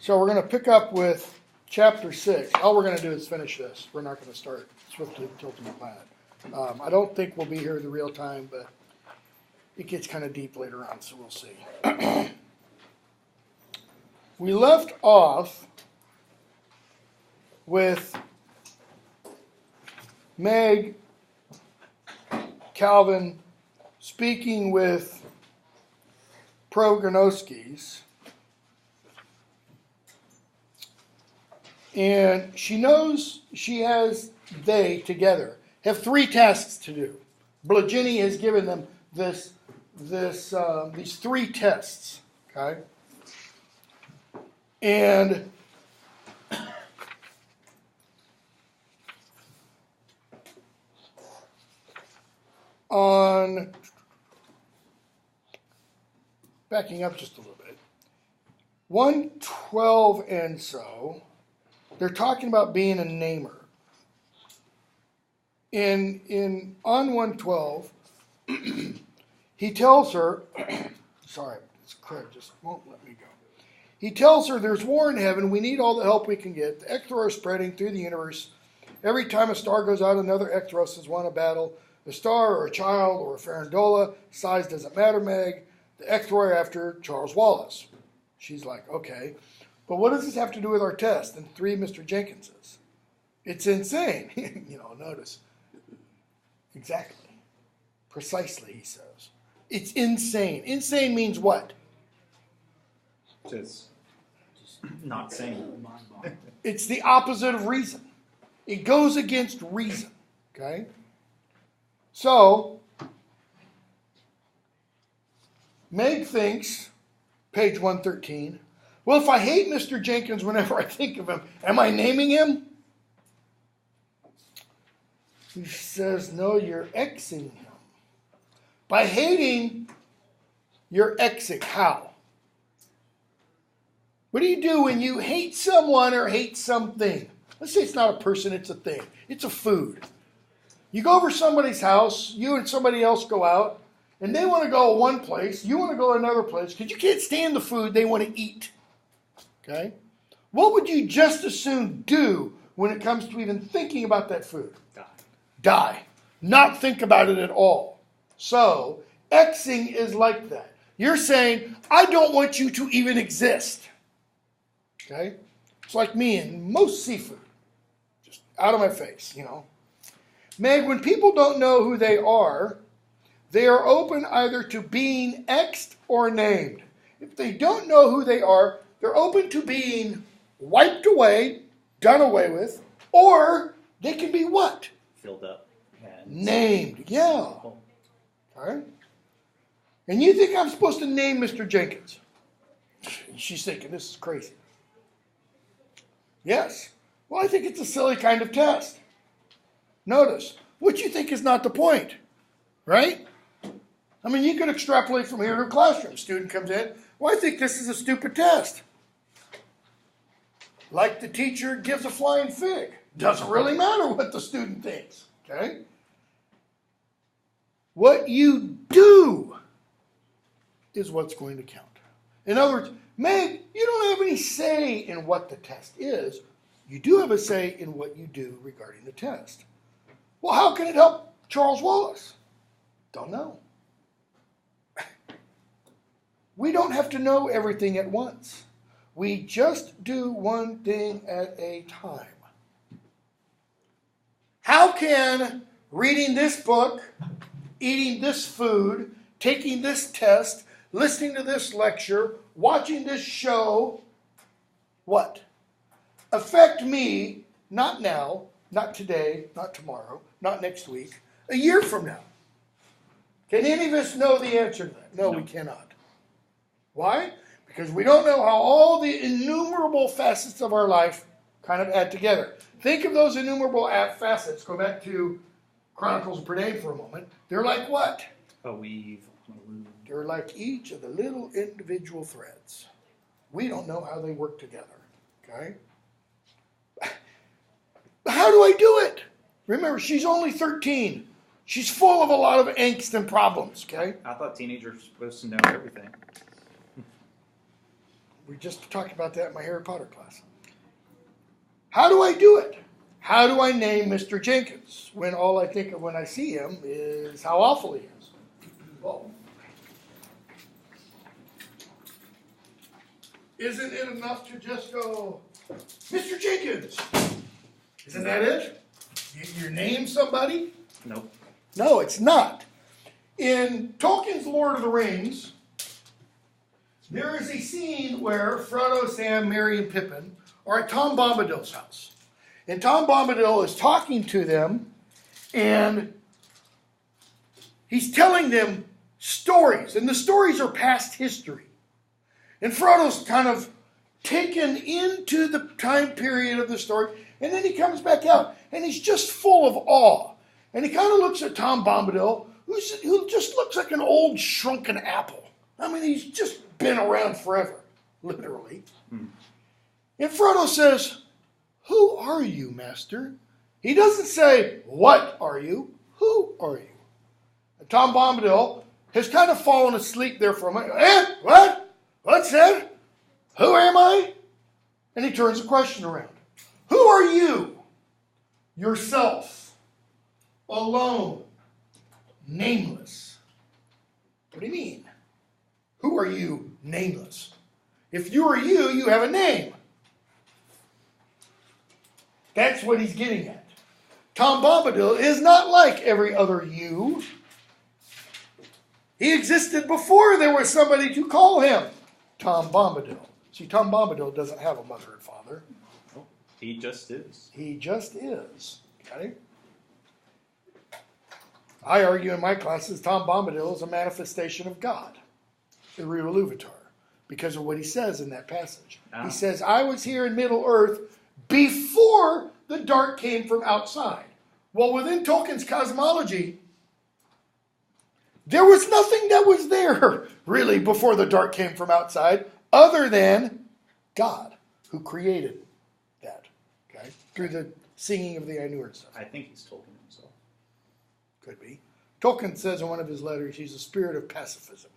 So we're going to pick up with chapter 6. All we're going to do is finish this. We're not going to start Swiftly Tilting the Planet. I don't think we'll be here the real time, but it gets kind of deep later on, so we'll see. We left off with Meg, Calvin, speaking with Progonoskis, and she knows she has, they together have 3 tasks to do. Blagini has given them these 3 tests, okay? And on, backing up just a little bit, 112 and so, they're talking about being a namer. On 112, he tells her, sorry, this crud just won't let me go. He tells her there's war in heaven. We need all the help we can get. The Ecthro are spreading through the universe. Every time a star goes out, another Ecthros has won a battle. A star or a child or a farandola, size doesn't matter, Meg. The Ecthro are after Charles Wallace. She's like, okay. But what does this have to do with our test and 3 Mr. Jenkinses? It's insane. Notice. Exactly. Precisely, he says. It's insane. Insane means what? Just not sane. It's the opposite of reason. It goes against reason. Okay? So, Meg thinks, page 113, well, if I hate Mr. Jenkins whenever I think of him, am I naming him? He says, no, you're Xing him. By hating, you're Xing. How? What do you do when you hate someone or hate something? Let's say it's not a person, it's a thing. It's a food. You go over somebody's house, you and somebody else go out, and they want to go one place, you want to go another place, because you can't stand the food they want to eat. Okay? What would you just as soon do when it comes to even thinking about that food? Die. Not think about it at all. So, Xing is like that. You're saying, I don't want you to even exist. Okay? It's like me and most seafood. Just out of my face, Meg, when people don't know who they are open either to being X'd or named. If they don't know who they are, they're open to being wiped away, done away with, or they can be what? Filled up. Named, yeah. All right. And you think I'm supposed to name Mr. Jenkins? She's thinking, this is crazy. Yes. Well, I think it's a silly kind of test. Notice, what you think is not the point, right? I mean, you could extrapolate from here to a classroom. Student comes in, well, I think this is a stupid test. Like the teacher gives a flying fig. Doesn't really matter what the student thinks, okay? What you do is what's going to count. In other words, Meg, you don't have any say in what the test is. You do have a say in what you do regarding the test. Well, how can it help Charles Wallace? Don't know. We don't have to know everything at once. We just do one thing at a time. How can reading this book, eating this food, taking this test, listening to this lecture, watching this show, what? Affect me, not now, not today, not tomorrow, not next week, a year from now. Can any of us know the answer to that? No, we cannot. Why? Because we don't know how all the innumerable facets of our life kind of add together. Think of those innumerable facets. Go back to Chronicles of Prydain for a moment. They're like what? A weave. They're like each of the little individual threads. We don't know how they work together. Okay? How do I do it? Remember, she's only 13. She's full of a lot of angst and problems, okay? I thought teenagers were supposed to know everything. We just talked about that in my Harry Potter class. How do I do it? How do I name Mr. Jenkins when all I think of when I see him is how awful he is? Well, isn't it enough to just go, Mr. Jenkins? Isn't that it? You name somebody? Nope. No, it's not. In Tolkien's Lord of the Rings, there is a scene where Frodo, Sam, Merry, and Pippin are at Tom Bombadil's house. And Tom Bombadil is talking to them, and he's telling them stories. And the stories are past history. And Frodo's kind of taken into the time period of the story, and then he comes back out, and he's just full of awe. And he kind of looks at Tom Bombadil, who just looks like an old shrunken apple. I mean, he's just been around forever, literally. And Frodo says, "Who are you, master?" He doesn't say, "What are you?" Who are you? And Tom Bombadil has kind of fallen asleep there for a moment. What? What's that? Who am I? And he turns the question around. Who are you? Yourself. Alone. Nameless. What do you mean? Who are you? Nameless. If you are you, you have a name. That's what he's getting at. Tom Bombadil is not like every other you. He existed before there was somebody to call him Tom Bombadil. See, Tom Bombadil doesn't have a mother and father. He just is. He just is. Okay? I argue in my classes Tom Bombadil is a manifestation of God, the real Iluvatar, because of what he says in that passage. He says, I was here in Middle Earth before the dark came from outside. Well, within Tolkien's cosmology, there was nothing that was there, really, before the dark came from outside, other than God, who created that, okay, through the singing of the Ainur and stuff. I think he's Tolkien himself. Could be. Tolkien says in one of his letters, he's a spirit of pacifism.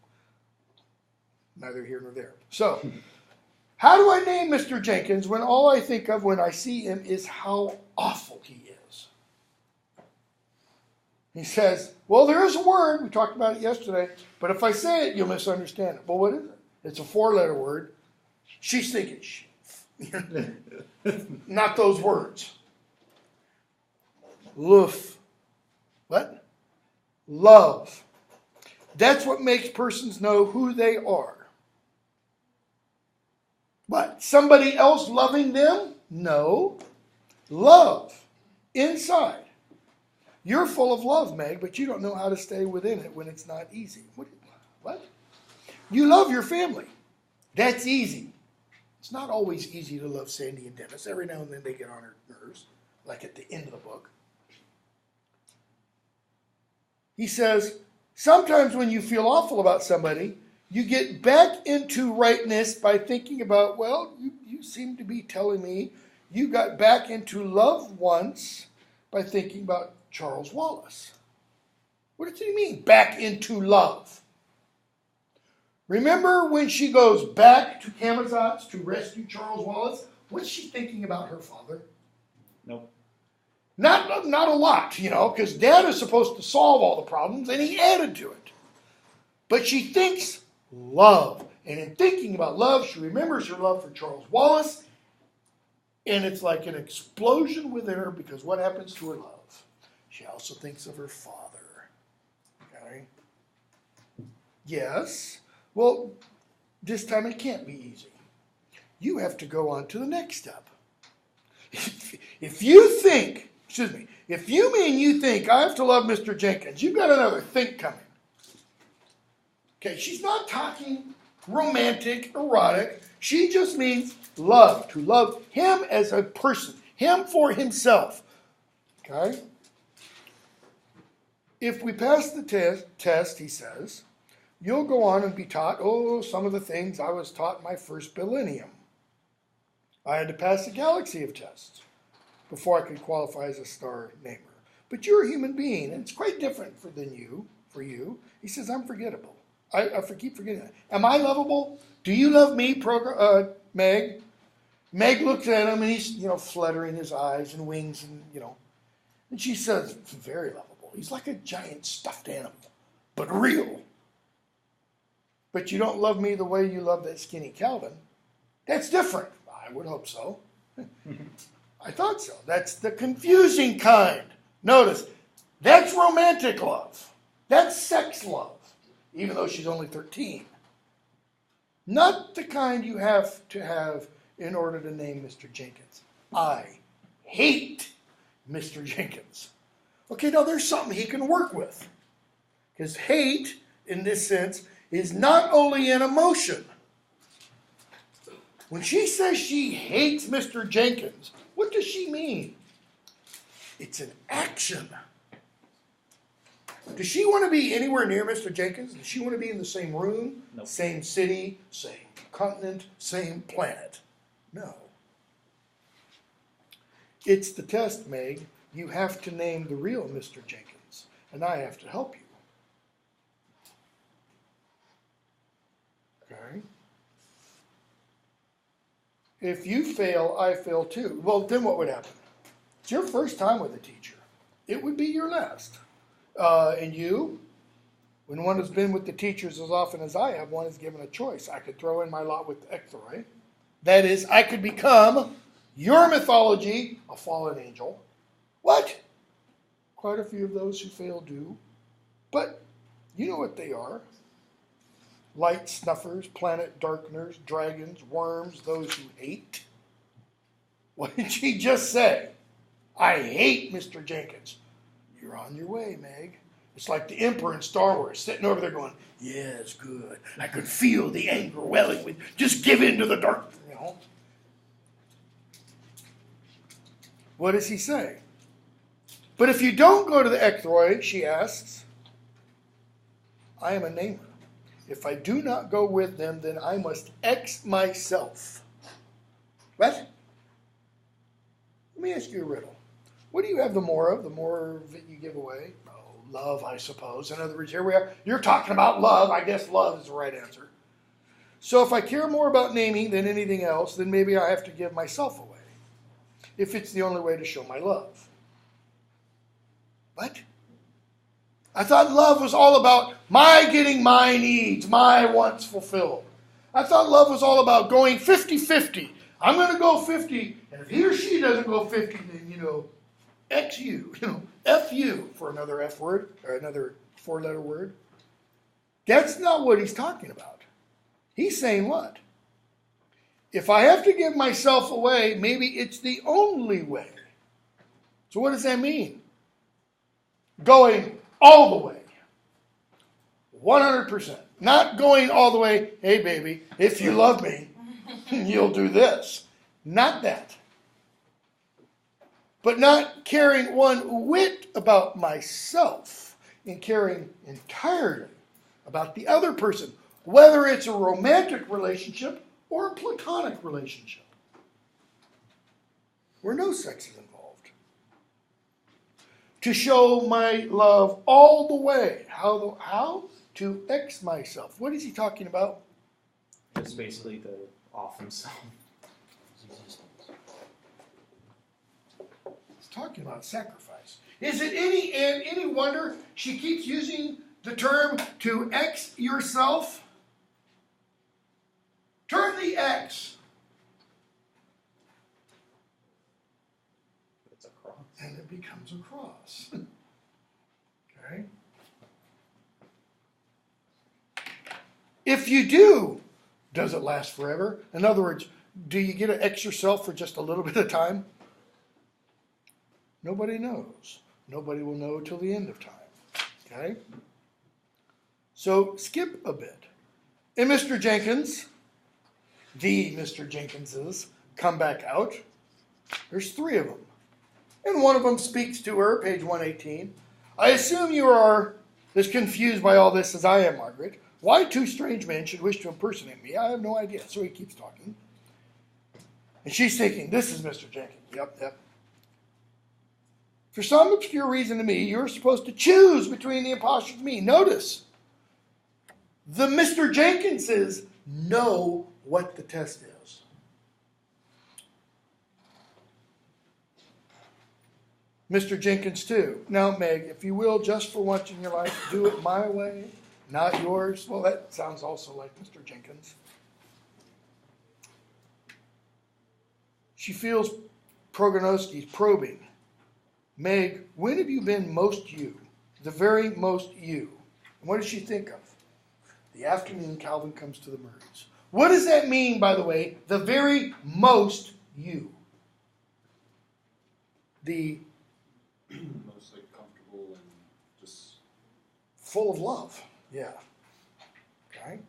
Neither here nor there. So, how do I name Mr. Jenkins when all I think of when I see him is how awful he is? He says, well, there is a word, we talked about it yesterday, but if I say it, you'll misunderstand it. Well, what is it? It's a 4-letter word. She's thinking, not those words. Luf. What? Love. That's what makes persons know who they are. What? Somebody else loving them? No. Love. Inside. You're full of love, Meg, but you don't know how to stay within it when it's not easy. What? You love your family. That's easy. It's not always easy to love Sandy and Dennis. Every now and then they get on her nerves, like at the end of the book. He says, sometimes when you feel awful about somebody, you get back into rightness by thinking about, well, you seem to be telling me you got back into love once by thinking about Charles Wallace. What does he mean, back into love? Remember when she goes back to Camazotz to rescue Charles Wallace? What's she thinking about her father? Nope. Not a lot, because Dad is supposed to solve all the problems, and he added to it. But she thinks love. And in thinking about love, she remembers her love for Charles Wallace, and it's like an explosion within her, because what happens to her love? She also thinks of her father. Okay? Yes. Well, this time it can't be easy. You have to go on to the next step. If you mean you think I have to love Mr. Jenkins, you've got another think coming. Okay, she's not talking romantic, erotic. She just means love, to love him as a person, him for himself. Okay? If we pass the test, he says, you'll go on and be taught, some of the things I was taught in my first millennium. I had to pass a galaxy of tests before I could qualify as a star namer. But you're a human being, and it's quite different for you. He says, I'm forgettable. I keep forgetting that. Am I lovable? Do you love me, Meg? Meg looks at him and he's, fluttering his eyes and wings and she says, very lovable. He's like a giant stuffed animal, but real. But you don't love me the way you love that skinny Calvin. That's different. I would hope so. I thought so. That's the confusing kind. Notice, that's romantic love. That's sex love, even though she's only 13. Not the kind you have to have in order to name Mr. Jenkins. I hate Mr. Jenkins. Okay, now there's something he can work with. Because hate, in this sense, is not only an emotion. When she says she hates Mr. Jenkins, what does she mean? It's an action. Does she want to be anywhere near Mr. Jenkins? Does she want to be in the same room, Nope. Same city, same continent, same planet? No. It's the test, Meg. You have to name the real Mr. Jenkins, and I have to help you. Okay? If you fail, I fail too. Well, then what would happen? It's your first time with a teacher. It would be your last. And you, when one has been with the teachers as often as I have, one is given a choice. I could throw in my lot with the ectoroi. That is, I could become your mythology, a fallen angel. What? Quite a few of those who fail do. But you know what they are. Light snuffers, planet darkeners, dragons, worms, those who hate. What did she just say? I hate Mr. Jenkins. You're on your way, Meg. It's like the Emperor in Star Wars sitting over there going, yes, good. I could feel the anger welling with, just give in to the dark. What does he say? But if you don't go to the ectoroi, she asks, I am a namer. If I do not go with them, then I must X myself. What? Let me ask you a riddle. What do you have the more of? The more that you give away? Oh, love, I suppose. In other words, here we are. You're talking about love. I guess love is the right answer. So if I care more about naming than anything else, then maybe I have to give myself away. If it's the only way to show my love. What? I thought love was all about my getting my needs, my wants fulfilled. I thought love was all about going 50-50. I'm going to go 50, and if he or she doesn't go 50, then, X you, F you, for another F word, or another 4-letter word. That's not what he's talking about. He's saying what? If I have to give myself away, maybe it's the only way. So what does that mean? Going all the way. 100%. Not going all the way, hey baby, if you love me, you'll do this. Not that. But not caring one whit about myself and caring entirely about the other person, whether it's a romantic relationship or a platonic relationship, where no sex is involved. To show my love all the way. How? To X myself. What is he talking about? It's basically the off himself. He's talking about sacrifice. Is it any wonder she keeps using the term to X yourself? Turn the X. It's a cross. And it becomes a cross. Okay? If you do, does it last forever? In other words, do you get to X yourself for just a little bit of time? Nobody knows. Nobody will know till the end of time. Okay? So skip a bit. And Mr. Jenkins, the Mr. Jenkinses, come back out. There's 3 of them. And one of them speaks to her, page 118. I assume you are as confused by all this as I am, Margaret. Why 2 strange men should wish to impersonate me, I have no idea. So he keeps talking. And she's thinking, this is Mr. Jenkins. Yep. For some obscure reason to me, you're supposed to choose between the impostors and me. Notice, The Mr. Jenkinses know what the test is. Mr. Jenkins too. Now, Meg, if you will, just for once in your life, do it my way, not yours. Well, that sounds also like Mr. Jenkins. She feels Progonoski's probing. Meg, when have you been most you? The very most you. And what does she think of? The afternoon Calvin comes to the Murrays. What does that mean, by the way? The very most you. The most like comfortable and just full of love. Yeah. Okay.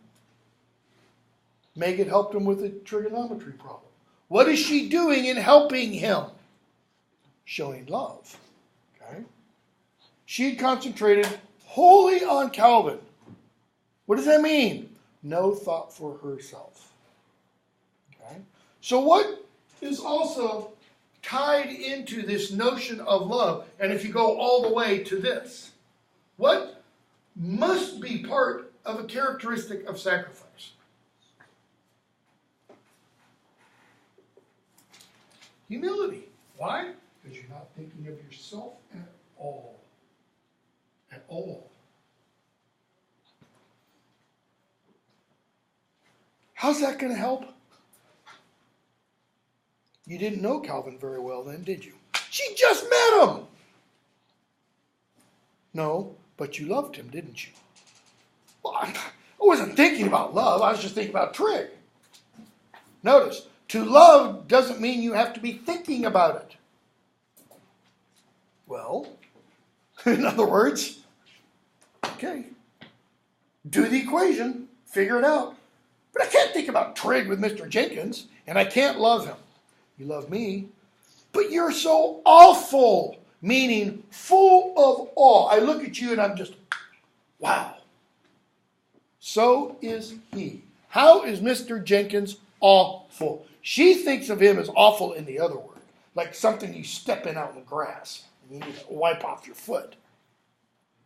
Meg had helped him with a trigonometry problem. What is she doing in helping him? Showing love. Okay. She had concentrated wholly on Calvin. What does that mean? No thought for herself. Okay. So what is also tied into this notion of love, and if you go all the way to this, what must be part of a characteristic of sacrifice? Humility. Why? Because you're not thinking of yourself at all. At all. How's that going to help? You didn't know Calvin very well then, did you? She just met him. No, but you loved him, didn't you? Well, I wasn't thinking about love. I was just thinking about Trig. Notice, to love doesn't mean you have to be thinking about it. Well, in other words, okay, do the equation, figure it out. But I can't think about Trig with Mr. Jenkins, and I can't love him. You love me, but you're so awful, meaning full of awe. I look at you and I'm just, wow. So is he. How is Mr. Jenkins awful? She thinks of him as awful in the other word, like something you step in out in the grass and you need to wipe off your foot.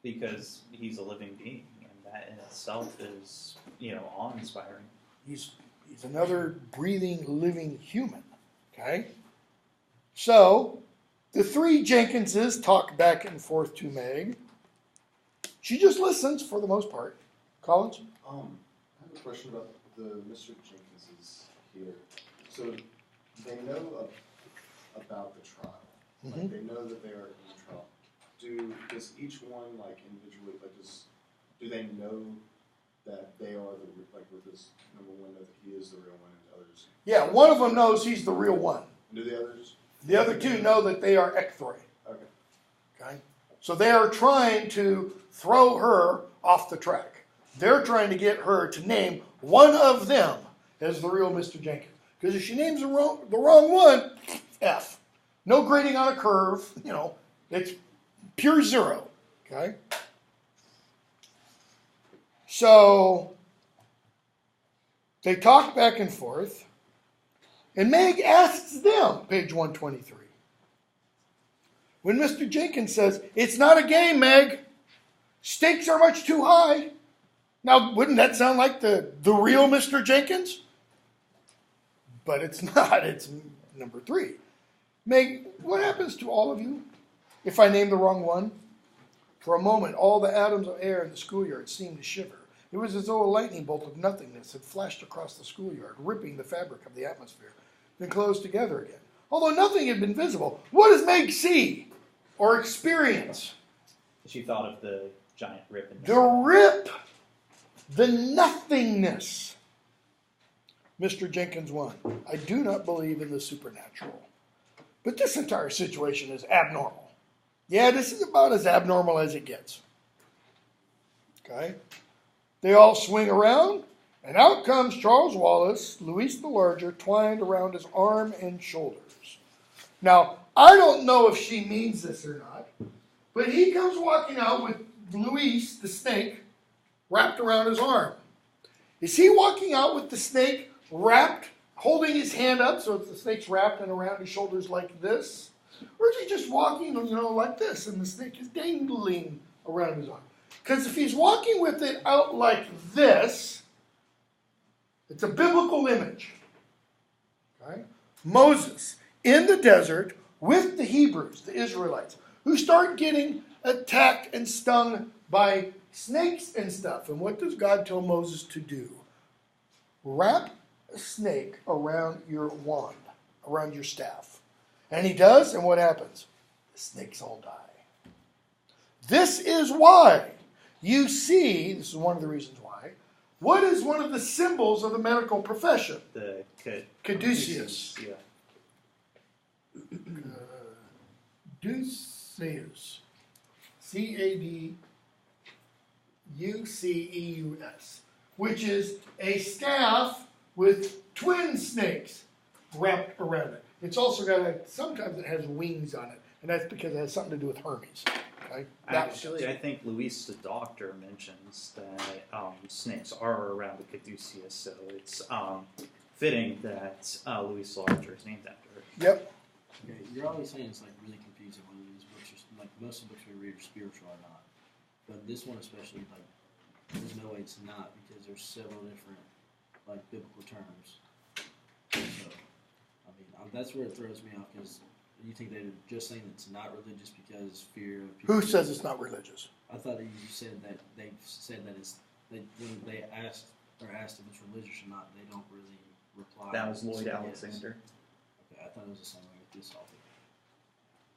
Because he's a living being, and that in itself is, awe-inspiring. He's another breathing, living human. Okay? So, the three Jenkinses talk back and forth to Meg. She just listens for the most part. Collins? I have a question about the Mr. Jenkinses here. So they know about the trial. Mm-hmm. Like they know that they are in the trial. Does each one individually do they know that they are with this number one know that he is the real one and others? Yeah, one of them knows he's the real one. Do the others? The other two know that they are ekthoi. Okay. Okay? So they are trying to throw her off the track. They're trying to get her to name one of them as the real Mr. Jenkins. Because if she names the wrong one, F. No grading on a curve. It's pure zero. Okay? So they talk back and forth. And Meg asks them, page 123. When Mr. Jenkins says, it's not a game, Meg. Stakes are much too high. Now, wouldn't that sound like the real Mr. Jenkins? But it's not. It's number 3. Meg, what happens to all of you if I name the wrong one? For a moment, all the atoms of air in the schoolyard seemed to shiver. It was as though a lightning bolt of nothingness had flashed across the schoolyard, ripping the fabric of the atmosphere, then closed together again. Although nothing had been visible, what does Meg see or experience? She thought of the giant rip in The rip, the nothingness. Mr. Jenkins 1. I do not believe in the supernatural. But this entire situation is abnormal. Yeah, this is about as abnormal as it gets. Okay? They all swing around, and out comes Charles Wallace, Louis the Larger, twined around his arm and shoulders. Now, I don't know if she means this or not, but he comes walking out with Louis, the snake, wrapped around his arm. Is he walking out with the snake wrapped, holding his hand up so the snake's wrapped and around his shoulders like this? Or is he just walking, like this, and the snake is dangling around his arm? Because if he's walking with it out like this, it's a biblical image. Okay? Moses in the desert with the Hebrews, the Israelites, who start getting attacked and stung by snakes and stuff. And what does God tell Moses to do? Wrap a snake around your wand, around your staff. And he does, and what happens? The snakes all die. This is why you see, this is one of the reasons why, what is one of the symbols of the medical profession? The Caduceus. Yeah. Caduceus. Caduceus. Which is a staff with twin snakes wrapped around it. It's also got sometimes it has wings on it, and that's because it has something to do with Hermes. Okay? Actually, I think Luis the doctor mentions that snakes are around the caduceus, so it's fitting that Luis the doctor is named after it. Yep. Okay, you're always saying it's like really confusing whether these books are like most of the books we read are spiritual or not, but this one especially, like, there's no way it's not because there's several different like biblical terms. So, I mean, that's where it throws me off because you think they're just saying it's not religious because fear of people. Who says it's not religious? I thought that you said that they said that it's when they asked if it's religious or not, they don't really reply. That was Lloyd Yes. Alexander. Okay, I thought it was the same way with this author.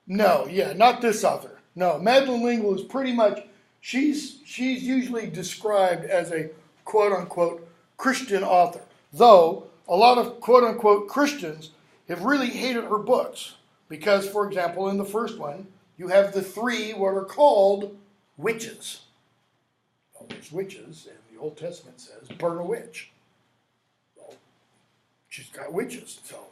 No, yeah, not this author. No, Madeleine LEngle is pretty much, she's usually described as a quote-unquote Christian author, though a lot of quote-unquote Christians have really hated her books because, for example, in the first one, you have the three what are called witches. Well, there's witches, and the Old Testament says, burn a witch. Well, she's got witches, so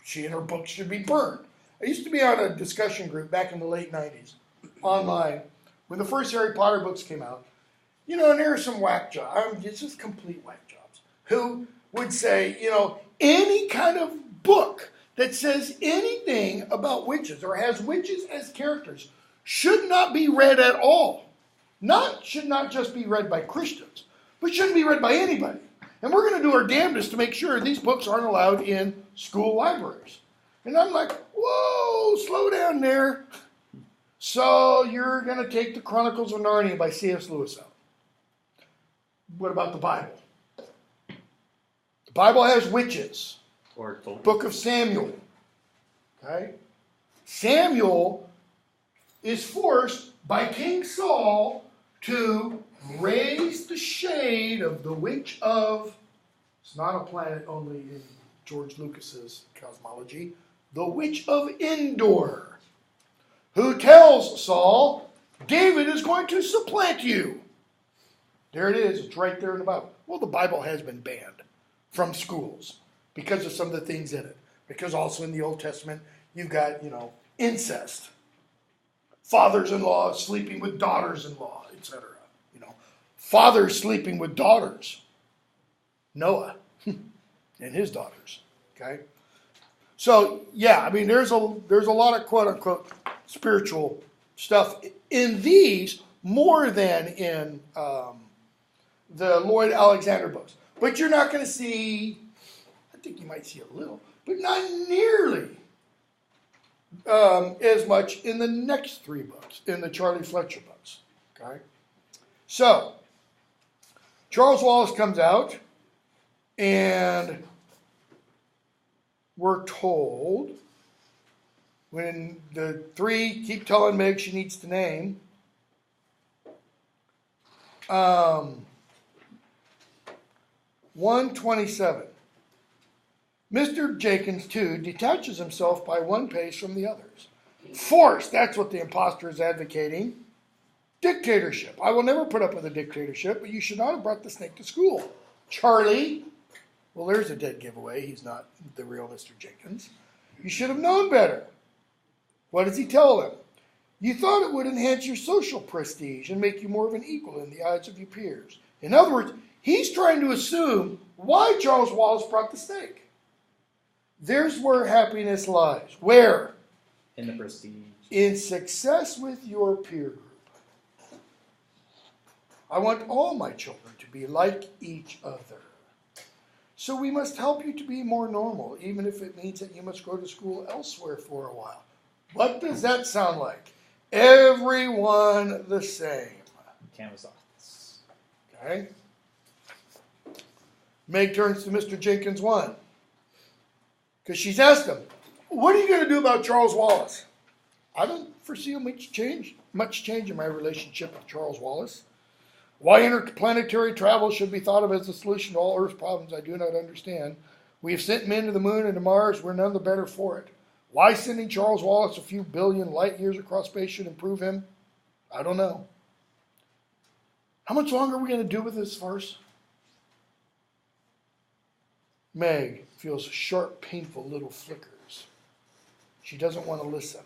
she and her books should be burned. I used to be on a discussion group back in the late 90s, online, when the first Harry Potter books came out. You know, and there are some whack jobs, it's just complete whack jobs, who would say, you know, any kind of book that says anything about witches or has witches as characters should not be read at all. Should not just be read by Christians, but shouldn't be read by anybody. And we're going to do our damnedest to make sure these books aren't allowed in school libraries. And I'm like, whoa, slow down there. So you're going to take the Chronicles of Narnia by C.S. Lewis out. What about the Bible? The Bible has witches. Or Tolkien. Book of Samuel. Okay? Samuel is forced by King Saul to raise the shade of the witch of, it's not a planet only in George Lucas's cosmology, the witch of Endor, who tells Saul, David is going to supplant you. There it is. It's right there in the Bible. Well, the Bible has been banned from schools because of some of the things in it. Because also in the Old Testament, you've got, you know, incest. Fathers-in-law sleeping with daughters-in-law, etc. You know, fathers sleeping with daughters. Noah and his daughters. Okay? So, yeah, I mean, there's a lot of quote-unquote spiritual stuff in these more than in the Lloyd Alexander books. But you're not going to see, I think you might see a little, but not nearly as much in the next three books, in the Charlie Fletcher books. Okay? So, Charles Wallace comes out, and we're told when the three keep telling Meg she needs to name, 127. Mr. Jenkins, too, detaches himself by one pace from the others. Force, that's what the impostor is advocating. Dictatorship. I will never put up with a dictatorship, but you should not have brought the snake to school. Charlie, well, there's a dead giveaway. He's not the real Mr. Jenkins. You should have known better. What does he tell them? You thought it would enhance your social prestige and make you more of an equal in the eyes of your peers. In other words, he's trying to assume why Charles Wallace brought the snake. There's where happiness lies. Where? In the prestige. In success with your peer group. I want all my children to be like each other. So we must help you to be more normal, even if it means that you must go to school elsewhere for a while. What does that sound like? Everyone the same. Canvas thoughts. Okay? Meg turns to Mr. Jenkins 1. Because she's asked him, what are you going to do about Charles Wallace? I don't foresee much change in my relationship with Charles Wallace. Why interplanetary travel should be thought of as the solution to all Earth's problems, I do not understand. We have sent men to the moon and to Mars. We're none the better for it. Why sending Charles Wallace a few billion light years across space should improve him? I don't know. How much longer are we going to do with this farce? Meg feels sharp, painful little flickers. She doesn't want to listen.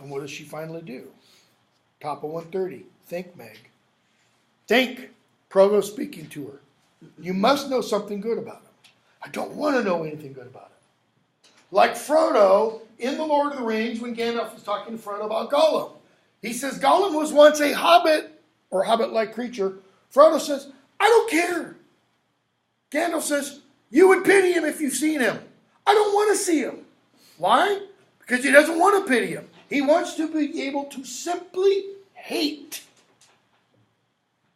And what does she finally do? Top of 130. Think, Meg. Think. Progo speaking to her. You must know something good about him. I don't want to know anything good about him. Like Frodo in The Lord of the Rings when Gandalf was talking to Frodo about Gollum. He says Gollum was once a hobbit or hobbit-like creature. Frodo says, I don't care. Gandalf says, you would pity him if you've seen him. I don't want to see him. Why? Because he doesn't want to pity him. He wants to be able to simply hate.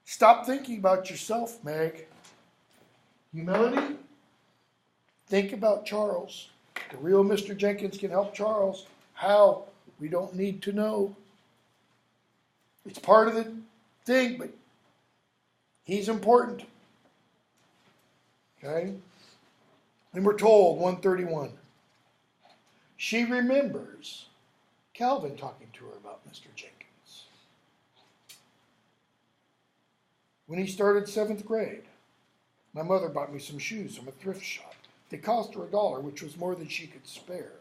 Stop thinking about yourself, Meg. Humility? Think about Charles. The real Mr. Jenkins can help Charles. How? We don't need to know. It's part of the thing, but he's important. Okay? And we're told, 131, she remembers Calvin talking to her about Mr. Jenkins. When he started 7th grade, my mother bought me some shoes from a thrift shop. They cost her $1, which was more than she could spare.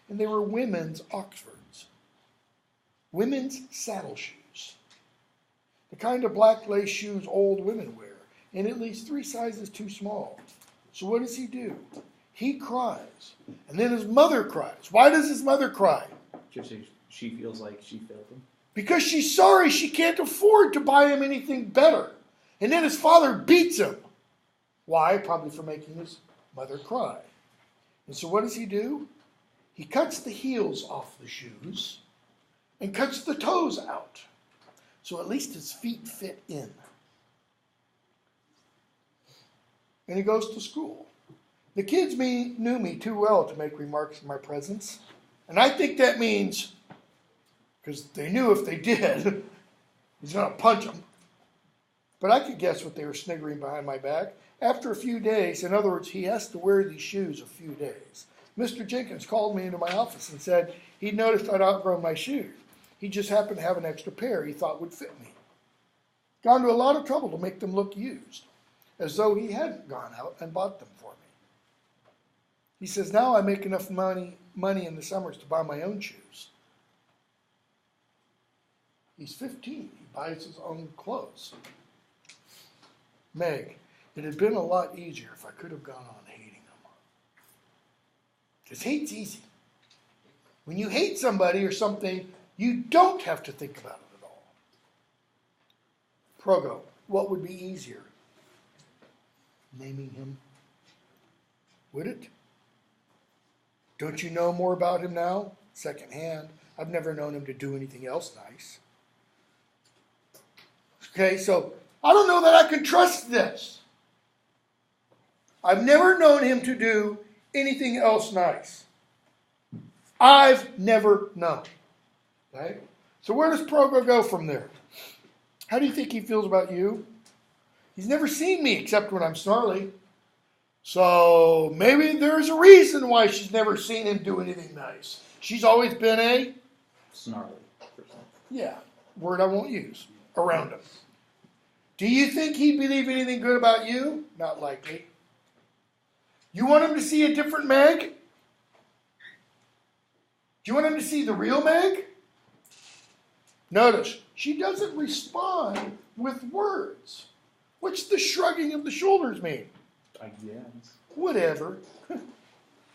And they were women's Oxfords. Women's saddle shoes. The kind of black lace shoes old women wear, and at least 3 sizes too small. So what does he do? He cries. And then his mother cries. Why does his mother cry? Just she feels like she failed him. Because she's sorry she can't afford to buy him anything better. And then his father beats him. Why? Probably for making his mother cry. And so what does he do? He cuts the heels off the shoes and cuts the toes out. So at least his feet fit in. And he goes to school. The kids knew me too well to make remarks in my presence. And I think that means, because they knew if they did, he's going to punch them. But I could guess what they were sniggering behind my back. After a few days, in other words, he has to wear these shoes a few days. Mr. Jenkins called me into my office and said he'd noticed I'd outgrown my shoes. He just happened to have an extra pair he thought would fit me. Gone to a lot of trouble to make them look used, as though he hadn't gone out and bought them for me. He says, now I make enough money in the summers to buy my own shoes. He's 15. He buys his own clothes. Meg, it had been a lot easier if I could have gone on hating him. Because hate's easy. When you hate somebody or something, you don't have to think about it at all. Progo, what would be easier? Naming him? Would it? Don't you know more about him now? Secondhand. I've never known him to do anything else nice. Okay, so I don't know that I can trust this. I've never known him to do anything else nice. I've never known. Okay? So where does Progo go from there? How do you think he feels about you? He's never seen me except when I'm snarly. So maybe there's a reason why she's never seen him do anything nice. She's always been a Snarly person. Yeah, word I won't use around him. Do you think he'd believe anything good about you? Not likely. You want him to see a different Meg? Do you want him to see the real Meg? Notice, she doesn't respond with words. What's the shrugging of the shoulders mean? I guess. Whatever.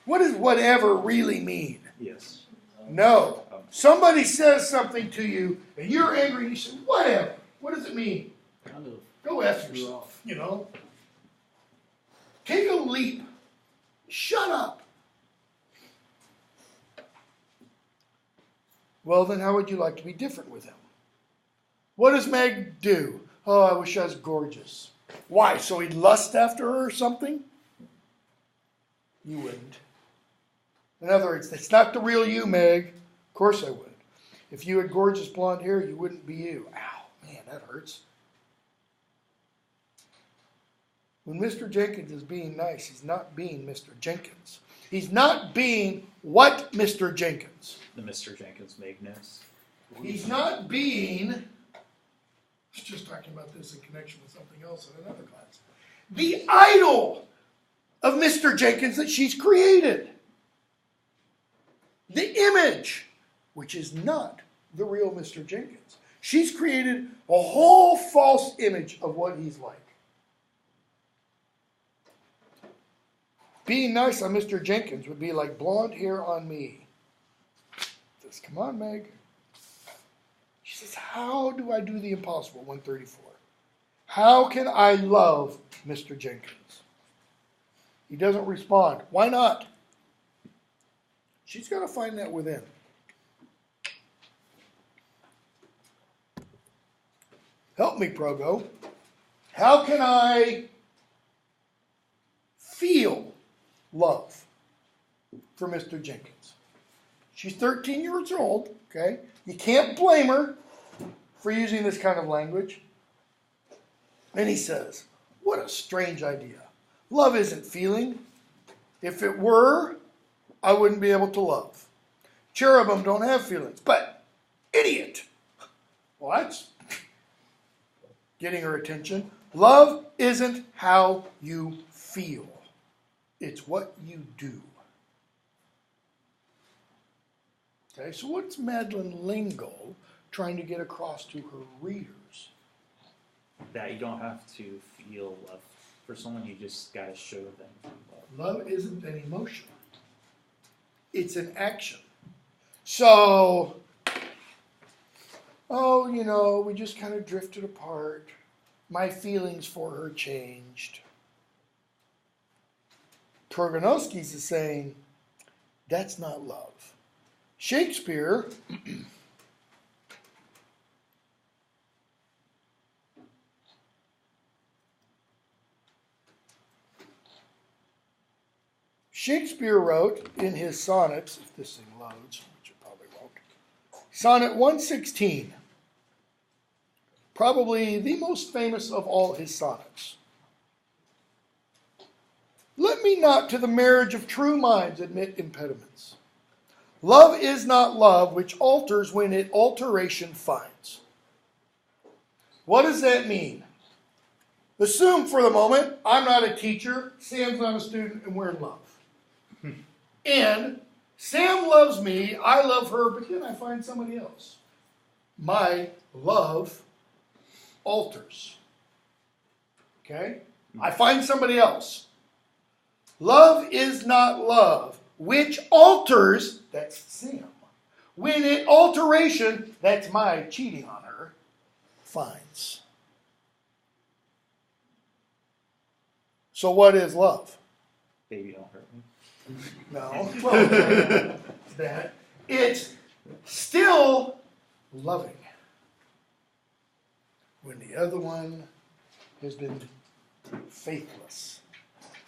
What does whatever really mean? Yes. No. Somebody says something to you, and you're angry, and you say, whatever. What does it mean? Kind of. Go F Screw yourself, off. you know? Take a leap. Shut up. Well, then how would you like to be different with him? What does Meg do? Oh, I wish I was gorgeous. Why? So he'd lust after her or something? You wouldn't. In other words, it's not the real you, Meg. Of course I would. If you had gorgeous blonde hair, you wouldn't be you. Ow, man, that hurts. When Mr. Jenkins is being nice, he's not being Mr. Jenkins. He's not being what Mr. Jenkins? The Mr. Jenkins Magnus. He's not being, I was just talking about this in connection with something else in another class, the idol of Mr. Jenkins that she's created. The image, which is not the real Mr. Jenkins. She's created a whole false image of what he's like. Being nice on Mr. Jenkins would be like blonde hair on me. Says, come on, Meg. She says, how do I do the impossible? 134. How can I love Mr. Jenkins? He doesn't respond. Why not? She's got to find that within. Help me, Progo. How can I feel love for Mr. Jenkins? She's 13 years old, okay? You can't blame her for using this kind of language. And he says, what a strange idea. Love isn't feeling. If it were, I wouldn't be able to love. Cherubim don't have feelings. But, idiot. Well, that's getting her attention. Love isn't how you feel. It's what you do. Okay, so what's Madeleine LEngle trying to get across to her readers? That you don't have to feel love for someone, you just gotta show them love. Love isn't an emotion. It's an action. So, we just kind of drifted apart. My feelings for her changed. Torganowski's is saying, that's not love. Shakespeare wrote in his sonnets, if this thing loads, which it probably won't, Sonnet 116, probably the most famous of all his sonnets. Let me not to the marriage of true minds admit impediments. Love is not love which alters when it alteration finds. What does that mean? Assume for the moment I'm not a teacher, Sam's not a student, and we're in love. And Sam loves me, I love her, but then I find somebody else. My love alters. Okay? I find somebody else. Love is not love, which alters, that's Sam. When it alteration, that's my cheating on her, finds. So what is love? Baby, don't hurt me. No. Well, that. It's still loving when the other one has been faithless.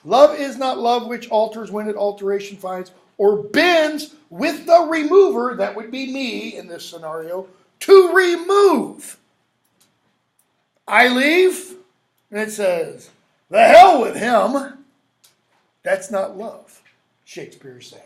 Love is not love which alters when it alteration finds, or bends with the remover, that would be me in this scenario, to remove. I leave, and it says, the hell with him. That's not love, Shakespeare is saying.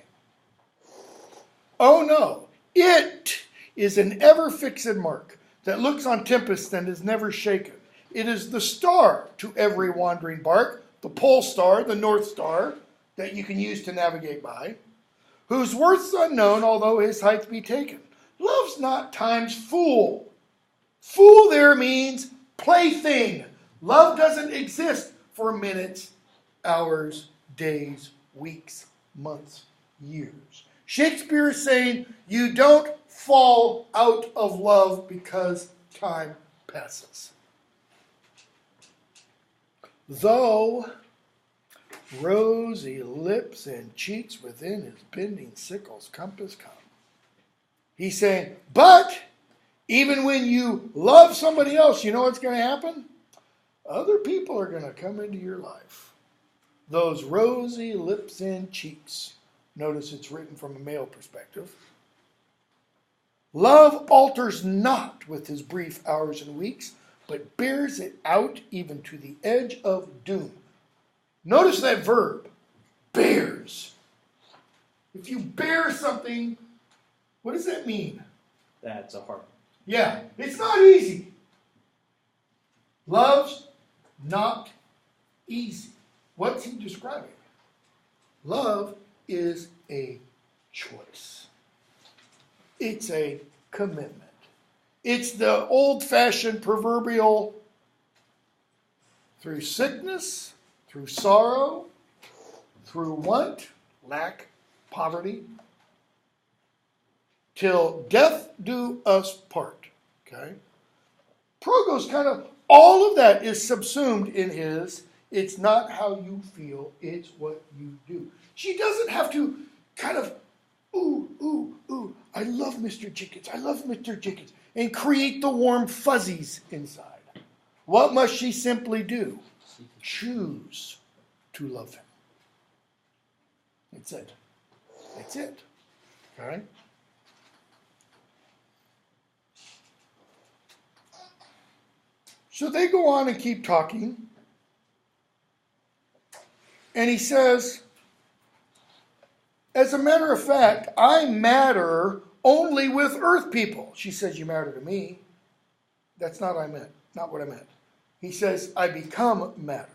Oh no, it is an ever-fixed mark that looks on tempest and is never shaken. It is the star to every wandering bark, the pole star, the north star, that you can use to navigate by, whose worth's unknown, although his height be taken. Love's not time's fool. Fool there means plaything. Love doesn't exist for minutes, hours, days, weeks, months, years. Shakespeare is saying you don't fall out of love because time passes. Though rosy lips and cheeks within his bending sickle's compass come. He's saying, but even when you love somebody else, you know what's going to happen? Other people are going to come into your life. Those rosy lips and cheeks. Notice it's written from a male perspective. Love alters not with his brief hours and weeks, but bears it out even to the edge of doom. Notice that verb, bears. If you bear something, what does that mean? That's a hard one. Yeah, it's not easy. Love's not easy. What's he describing? Love is a choice. It's a commitment. It's the old-fashioned proverbial through sickness, through sorrow, through want, lack, poverty, till death do us part. Okay? Progo's kind of, all of that is subsumed in his, it's not how you feel, it's what you do. She doesn't have to kind of, ooh, I love Mr. Jenkins, I love Mr. Jenkins, and create the warm fuzzies inside. What must she simply do? Choose to love him. That's it. That's it. All right? So they go on and keep talking. And he says, as a matter of fact, I matter only with earth people. She says, you matter to me. That's not what I meant. Not what I meant. He says, I become matter.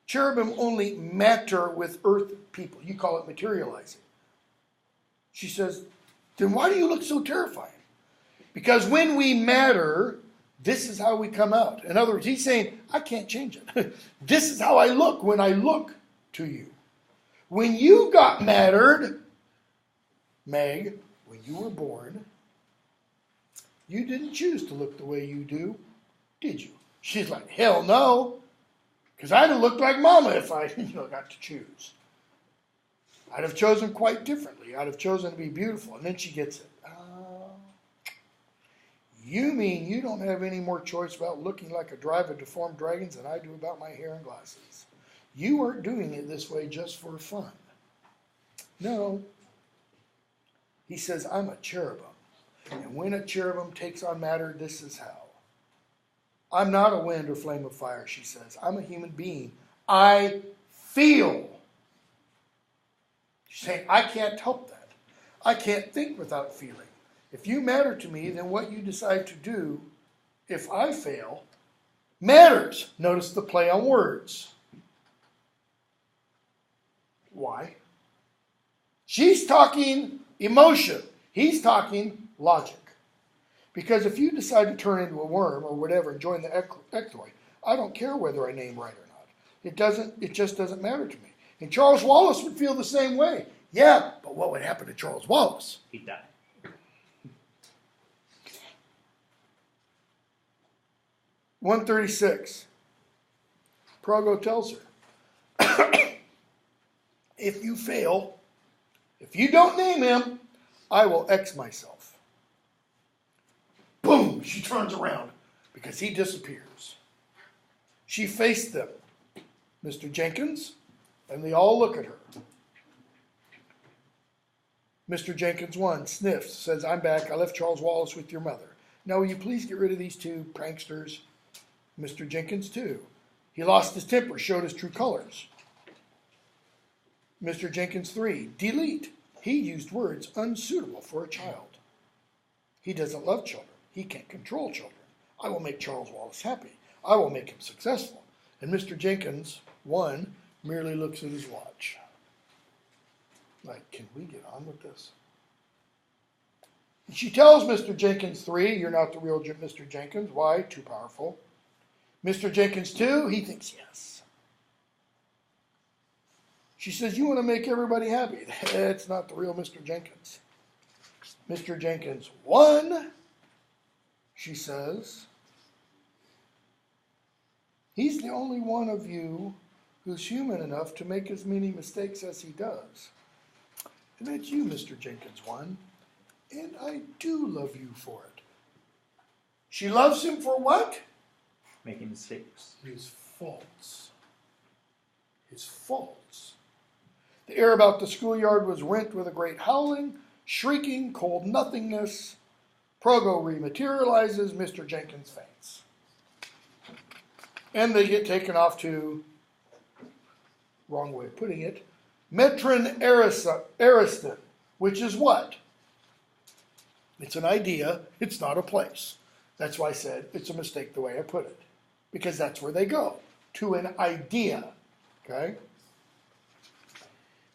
Cherubim only matter with earth people. You call it materializing. She says, then why do you look so terrifying? Because when we matter, this is how we come out. In other words, he's saying, I can't change it. This is how I look when I look to you. When you got mattered, Meg, when you were born, you didn't choose to look the way you do, did you? She's like, hell no. Because I'd have looked like Mama if I got to choose. I'd have chosen quite differently. I'd have chosen to be beautiful. And then she gets it. You mean you don't have any more choice about looking like a drive of deformed dragons than I do about my hair and glasses? You weren't doing it this way just for fun. No. He says, I'm a cherubim. And when a cherubim takes on matter, this is how. I'm not a wind or flame of fire, she says. I'm a human being. I feel. She's saying, I can't help that. I can't think without feeling. If you matter to me, then what you decide to do, if I fail, matters. Notice the play on words. Why? She's talking emotion. He's talking logic. Because if you decide to turn into a worm or whatever and join the ectoi, I don't care whether I name right or not. It just doesn't matter to me. And Charles Wallace would feel the same way. Yeah, but what would happen to Charles Wallace? He'd die. 136. Progo tells her, if you fail, if you don't name him, I will X myself. Boom! She turns around because he disappears. She faced them, Mr. Jenkins, and they all look at her. Mr. Jenkins 1 sniffs, says, I'm back. I left Charles Wallace with your mother. Now, will you please get rid of these two pranksters? Mr. Jenkins 2. He lost his temper, showed his true colors. Mr. Jenkins 3. Delete. He used words unsuitable for a child. He doesn't love children. He can't control children. I will make Charles Wallace happy. I will make him successful. And Mr. Jenkins 1 merely looks at his watch. Like, can we get on with this? And she tells Mr. Jenkins 3, you're not the real Mr. Jenkins. Why? Too powerful. Mr. Jenkins 2, he thinks yes. She says, you want to make everybody happy. That's not the real Mr. Jenkins. Mr. Jenkins 1, she says, he's the only one of you who's human enough to make as many mistakes as he does. And that's you, Mr. Jenkins 1. And I do love you for it. She loves him for what? Making mistakes. His faults. His faults. The air about the schoolyard was rent with a great howling, shrieking, cold nothingness. Progo rematerializes, Mr. Jenkins faints. And they get taken off to, wrong way of putting it, Metron Ariston, which is what? It's an idea, it's not a place. That's why I said it's a mistake the way I put it. Because that's where they go, to an idea. Okay?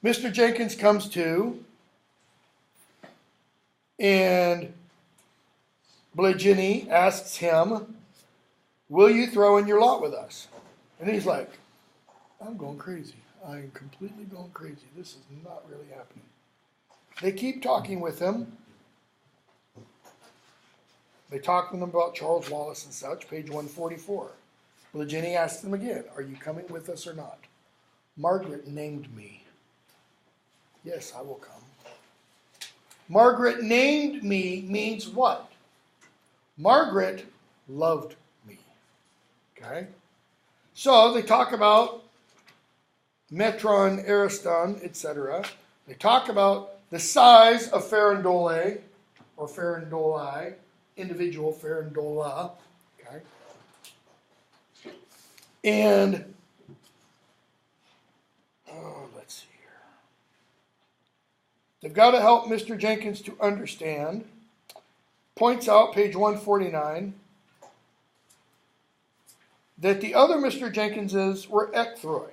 Mr. Jenkins comes to, and Blagini asks him, will you throw in your lot with us? And he's like, I'm going crazy. I'm completely going crazy. This is not really happening. They keep talking with him. They talk with him about Charles Wallace and such, page 144. Blagini asks them again, are you coming with us or not? Margaret named me. Yes, I will come. Margaret named me means what? Margaret loved me. Okay? So they talk about Metron, Ariston, etc. They talk about the size of farandole, or farandoli, individual farandola. Okay? And, let's see here. They've got to help Mr. Jenkins to understand. Points out, page 149, that the other Mr. Jenkinses were ecthroi.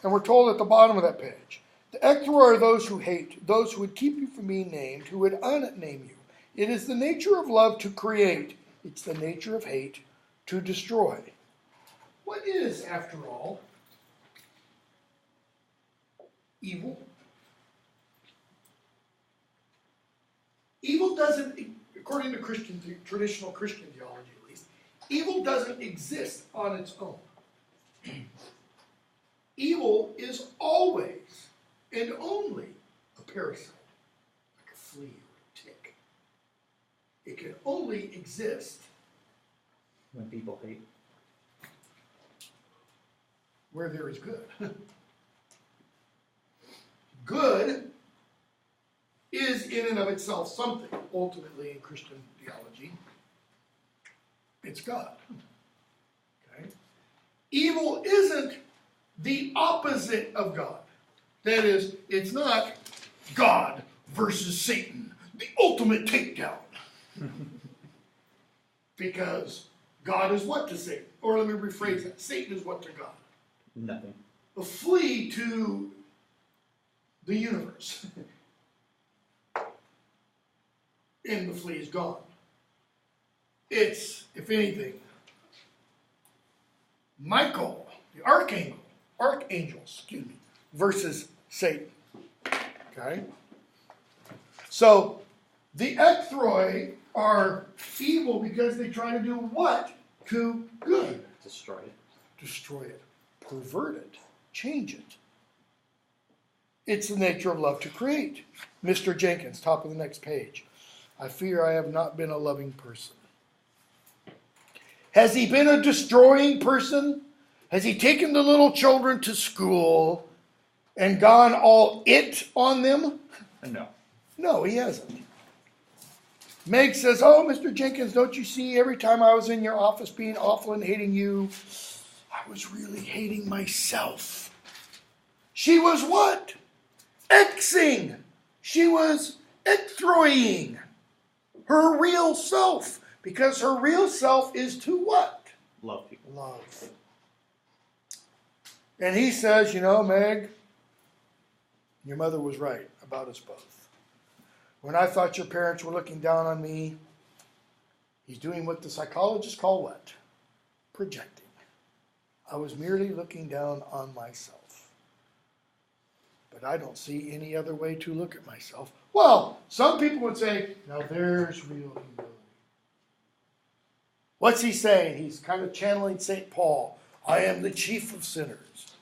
And we're told at the bottom of that page, the ecthroi are those who hate, those who would keep you from being named, who would unname you. It is the nature of love to create. It's the nature of hate to destroy. What is, after all, evil? Evil doesn't, according to traditional Christian theology at least, evil doesn't exist on its own. Evil is always and only a parasite, like a flea or a tick. It can only exist When people hate. where there is good. Good is in and of itself something, ultimately in Christian theology. It's God. Okay? Evil isn't the opposite of God. That is, it's not God versus Satan, the ultimate takedown. Because God is what to Satan? Or let me rephrase that. Satan is what to God? Nothing. A flea to the universe. And the flea is gone. It's, if anything, Michael, the archangel, versus Satan. Okay? So, the ecthroi are evil because they try to do what? To good. Destroy it. Destroy it. Pervert it. Change it. It's the nature of love to create. Mr. Jenkins, top of the next page. I fear I have not been a loving person. Has he been a destroying person? Has he taken the little children to school and gone all it on them? No. No, he hasn't. Meg says, oh, Mr. Jenkins, don't you see every time I was in your office being awful and hating you, I was really hating myself. She was what? Xing. She was ecthroying her real self. Because her real self is to what? Love people. Love. And he says, you know, Meg, your mother was right about us both. When I thought your parents were looking down on me, he's doing what the psychologists call what? Projecting. I was merely looking down on myself. But I don't see any other way to look at myself. Well, some people would say, now there's real humility. What's he saying? He's kind of channeling St. Paul. I am the chief of sinners.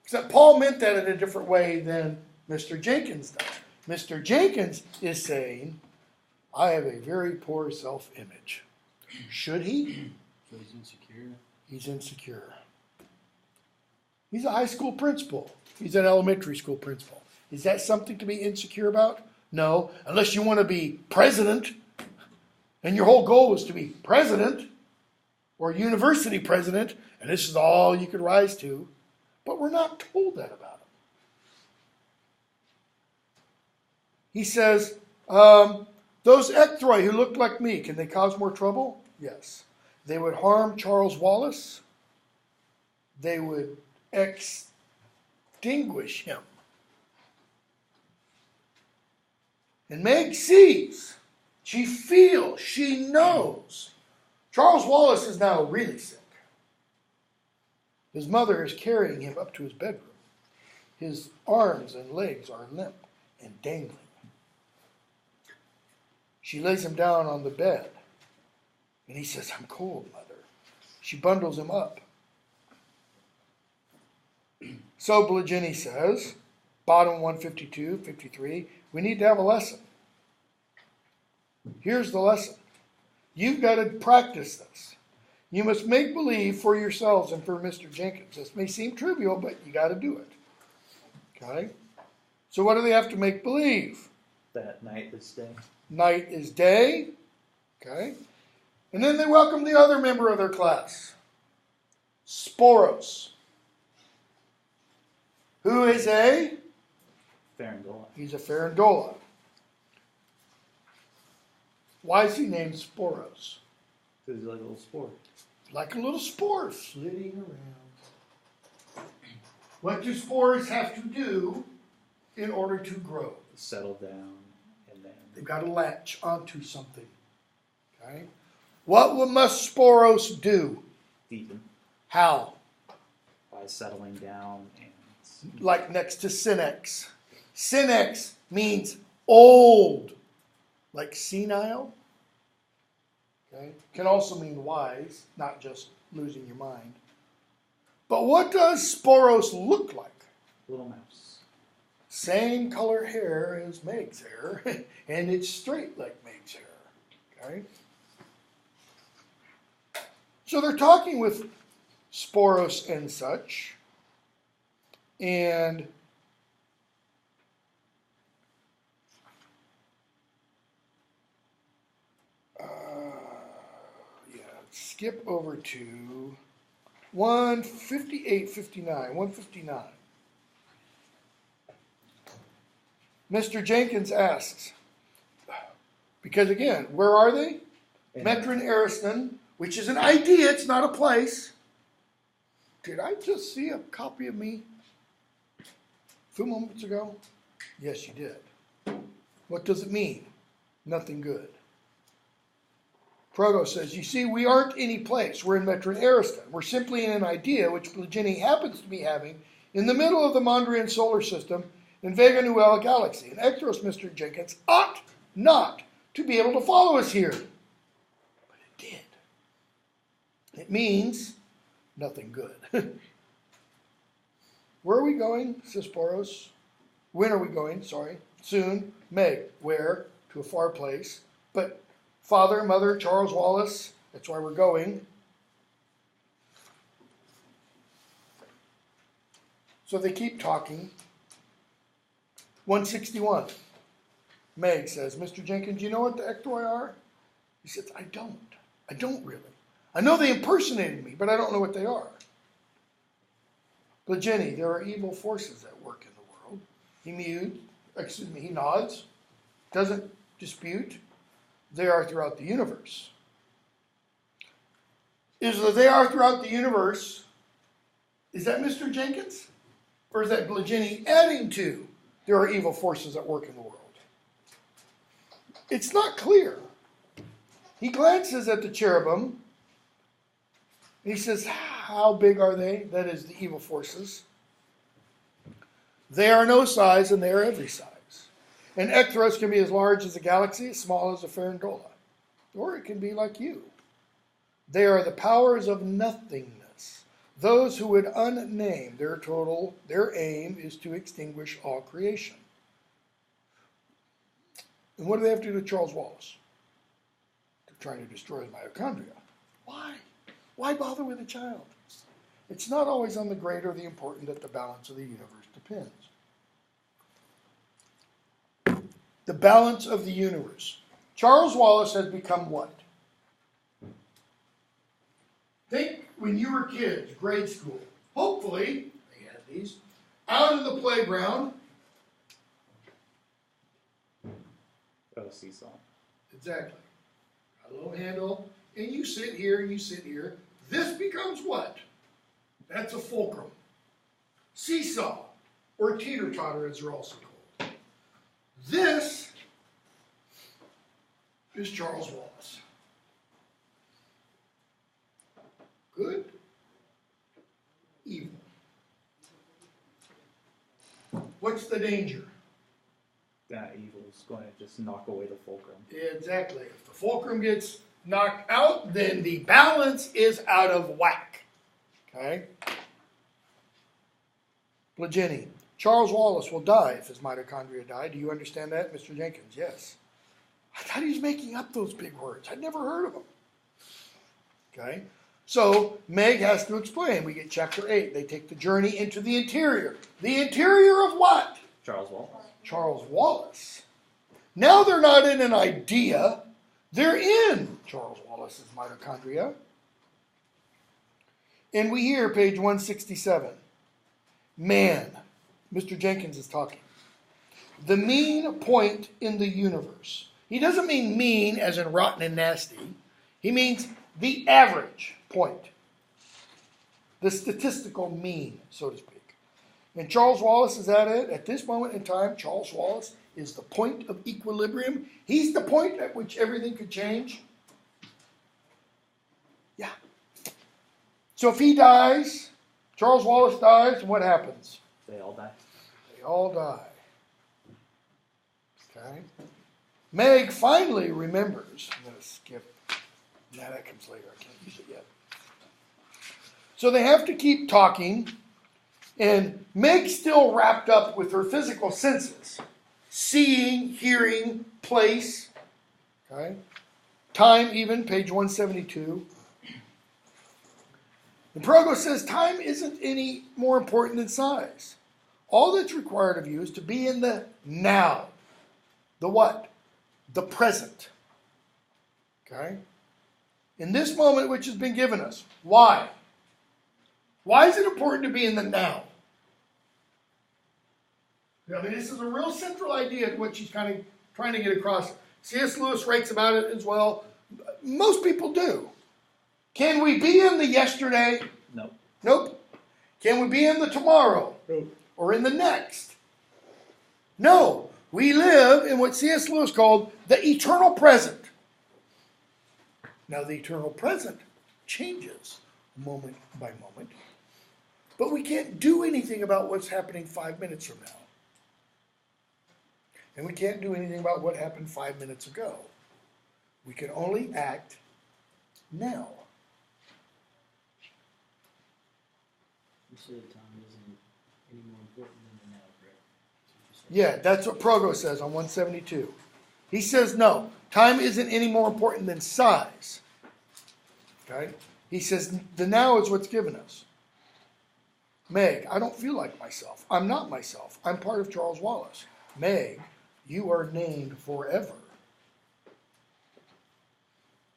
Except Paul meant that in a different way than Mr. Jenkins does. Mr. Jenkins is saying, I have a very poor self-image. Should he? So he's insecure. He's insecure. He's a high school principal. He's an elementary school principal. Is that something to be insecure about? No, unless you want to be president, and your whole goal was to be president or university president, and this is all you could rise to. But we're not told that about him. He says, those ecthroi who looked like me, can they cause more trouble? Yes. They would harm Charles Wallace. They would extinguish him. And Meg sees, she feels, she knows. Charles Wallace is now really sick. His mother is carrying him up to his bedroom. His arms and legs are limp and dangling. She lays him down on the bed. And he says, I'm cold, mother. She bundles him up. So Blagini says, bottom 152, 53, we need to have a lesson. Here's the lesson. You've got to practice this. You must make believe for yourselves and for Mr. Jenkins. This may seem trivial, but you got to do it. Okay? So what do they have to make believe? That night is day. Night is day. Okay? And then they welcome the other member of their class, Sporos. Who is a? Farandola. He's a Farandola. Why is he named Sporos? Because he's like a little sport. Like a little spore flitting around. What do spores have to do in order to grow? Settle down and then They've got to latch onto something. Okay? What must Sporos do? deepen How? by settling down and Like next to Synex. Synex means old. Like senile. Okay? Can also mean wise, not just losing your mind. But what does Sporos look like? little mouse. Same color hair as Meg's hair, and it's straight like Meg's hair. Okay? So they're talking with Sporos and such, and skip over to 159. Mr. Jenkins asks, because again, where are they? Metron Ariston, which is an idea, it's not a place. Did I just see a copy of me a few moments ago? Yes, you did. What does it mean? Nothing good. Proto says, you see, we aren't any place. We're in Metron Ariston. We're simply in an idea, which Blagini happens to be having, in the middle of the Mondrian solar system in Vega Nuella galaxy. And Ectros, Mr. Jenkins, ought not to be able to follow us here. But it did. It means nothing good. Where are we going, says Sporos? When are we going? Sorry. Soon. Meg. Where? To a far place. But father, mother, Charles Wallace, that's why we're going. So they keep talking. 161. Meg says, Mr. Jenkins, you know what the ectoi are? He says, I don't. I don't really. I know they impersonated me, but I don't know what they are. But Jenny, there are evil forces at work in the world. He nods, doesn't dispute. They are throughout the universe. Is that they are throughout the universe, is that Mr. Jenkins? Or is that Blagini adding to there are evil forces at work in the world? It's not clear. He glances at the cherubim. And he says, how big are they? That is the evil forces. They are no size and they are every size. And Ectros can be as large as a galaxy, as small as a Farandola. Or it can be like you, They are the powers of nothingness. Those who would unname their aim is to extinguish all creation. And what do they have to do with Charles Wallace? They're trying to destroy his mitochondria. Why? Why bother with a child? It's not always on the great or the important that the balance of the universe depends. The balance of the universe. Charles Wallace has become what? Think when you were kids, grade school. Hopefully, they had these, out in the playground. Oh, seesaw. Exactly. A little handle, and you sit here, and you sit here. This becomes what? That's a fulcrum. Seesaw, or teeter-totter as they're also called. This is Charles Wallace. Good, evil. What's the danger? That evil is going to just knock away the fulcrum. Exactly. If the fulcrum gets knocked out, then the balance is out of whack. Okay? Blagini. Charles Wallace will die if his mitochondria die. Do you understand that, Mr. Jenkins? Yes. I thought he was making up those big words. I'd never heard of them. Okay? So, Meg has to explain. We get chapter 8. They take the journey into the interior. The interior of what? Charles Wallace. Charles Wallace. Now they're not in an idea. They're in Charles Wallace's mitochondria. And we hear, page 167, man, Mr. Jenkins is talking. The mean point in the universe. He doesn't mean mean as in rotten and nasty. He means the average point. The statistical mean, so to speak. And Charles Wallace is at it. At this moment in time, Charles Wallace is the point of equilibrium. He's the point at which everything could change. Yeah. So if he dies, Charles Wallace dies, what happens? They all die. They all die. Okay. Meg finally remembers. I'm going to skip. Now that comes later. I can't use it yet. So they have to keep talking. And Meg's still wrapped up with her physical senses. Seeing, hearing, place. Okay. Time even, page 172. And Progo says time isn't any more important than size. All that's required of you is to be in the now. The what? The present. Okay? In this moment which has been given us. Why? Why is it important to be in the now? I mean, this is a real central idea of what she's kind of trying to get across. C.S. Lewis writes about it as well. Most people do. Can we be in the yesterday? No. Nope. Can we be in the tomorrow? Nope. Or in the next? No. We live in what C.S. Lewis called the eternal present. Now, the eternal present changes moment by moment. But we can't do anything about what's happening 5 minutes from now. And we can't do anything about what happened 5 minutes ago. We can only act now. You said time isn't any more important than the now, correct? Yeah, that's what Progo says on 172. He says no, time isn't any more important than size. Okay? He says the now is what's given us. Meg, I don't feel like myself. I'm not myself. I'm part of Charles Wallace. Meg, you are named forever.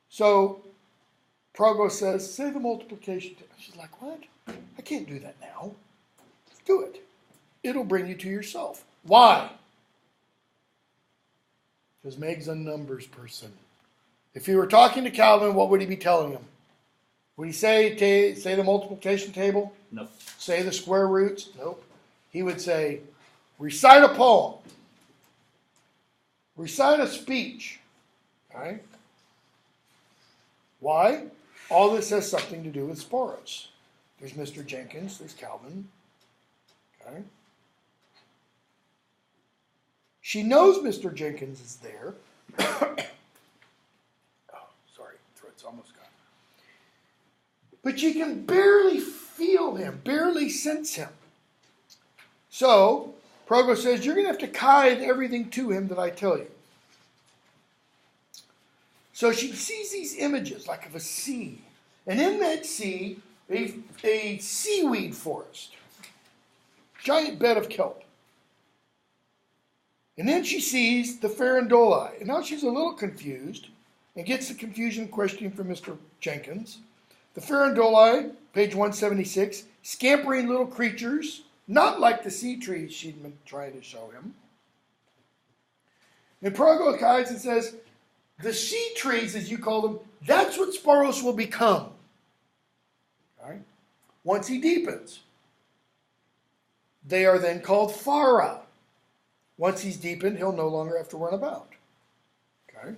So, Progo says, say the multiplication table. She's like, what? I can't do that now. Do it. It'll bring you to yourself. Why? Because Meg's a numbers person. If he were talking to Calvin, what would he be telling him? Would he say the multiplication table? Nope. Say the square roots? Nope. He would say, recite a poem. Recite a speech. Okay? Why? All this has something to do with Sporos. There's Mr. Jenkins. There's Calvin. Okay? She knows Mr. Jenkins is there. Oh, sorry. Throat's almost gone. but she can barely feel him, barely sense him. So, Progo says, you're going to have to tithe everything to him that I tell you. So she sees these images like of a sea. And in that sea, a seaweed forest. Giant bed of kelp. And then she sees the farandoli. And now she's a little confused and gets the confusion question from Mr. Jenkins. The farandoli, page 176, scampering little creatures, not like the sea trees she'd been trying to show him. And Progo guides and says, the sea trees, as you call them, that's what Sporos will become. Okay? Once he deepens. They are then called Phara. Once he's deepened, he'll no longer have to run about. Okay?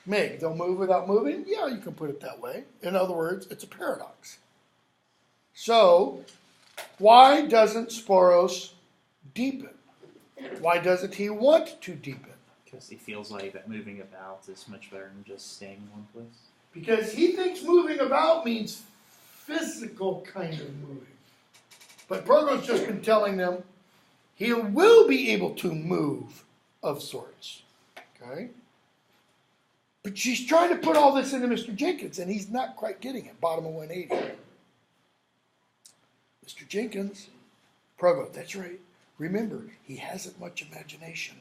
Meg, they'll move without moving? Yeah, you can put it that way. In other words, it's a paradox. So, why doesn't Sporos deepen? Why doesn't he want to deepen? Because he feels like that moving about is much better than just staying in one place. Because he thinks moving about means physical kind of moving. But Progo's just been telling them he will be able to move of sorts. Okay? But she's trying to put all this into Mr. Jenkins, and he's not quite getting it. Bottom of 180. Mr. Jenkins, Progo, that's right. Remember, he hasn't much imagination.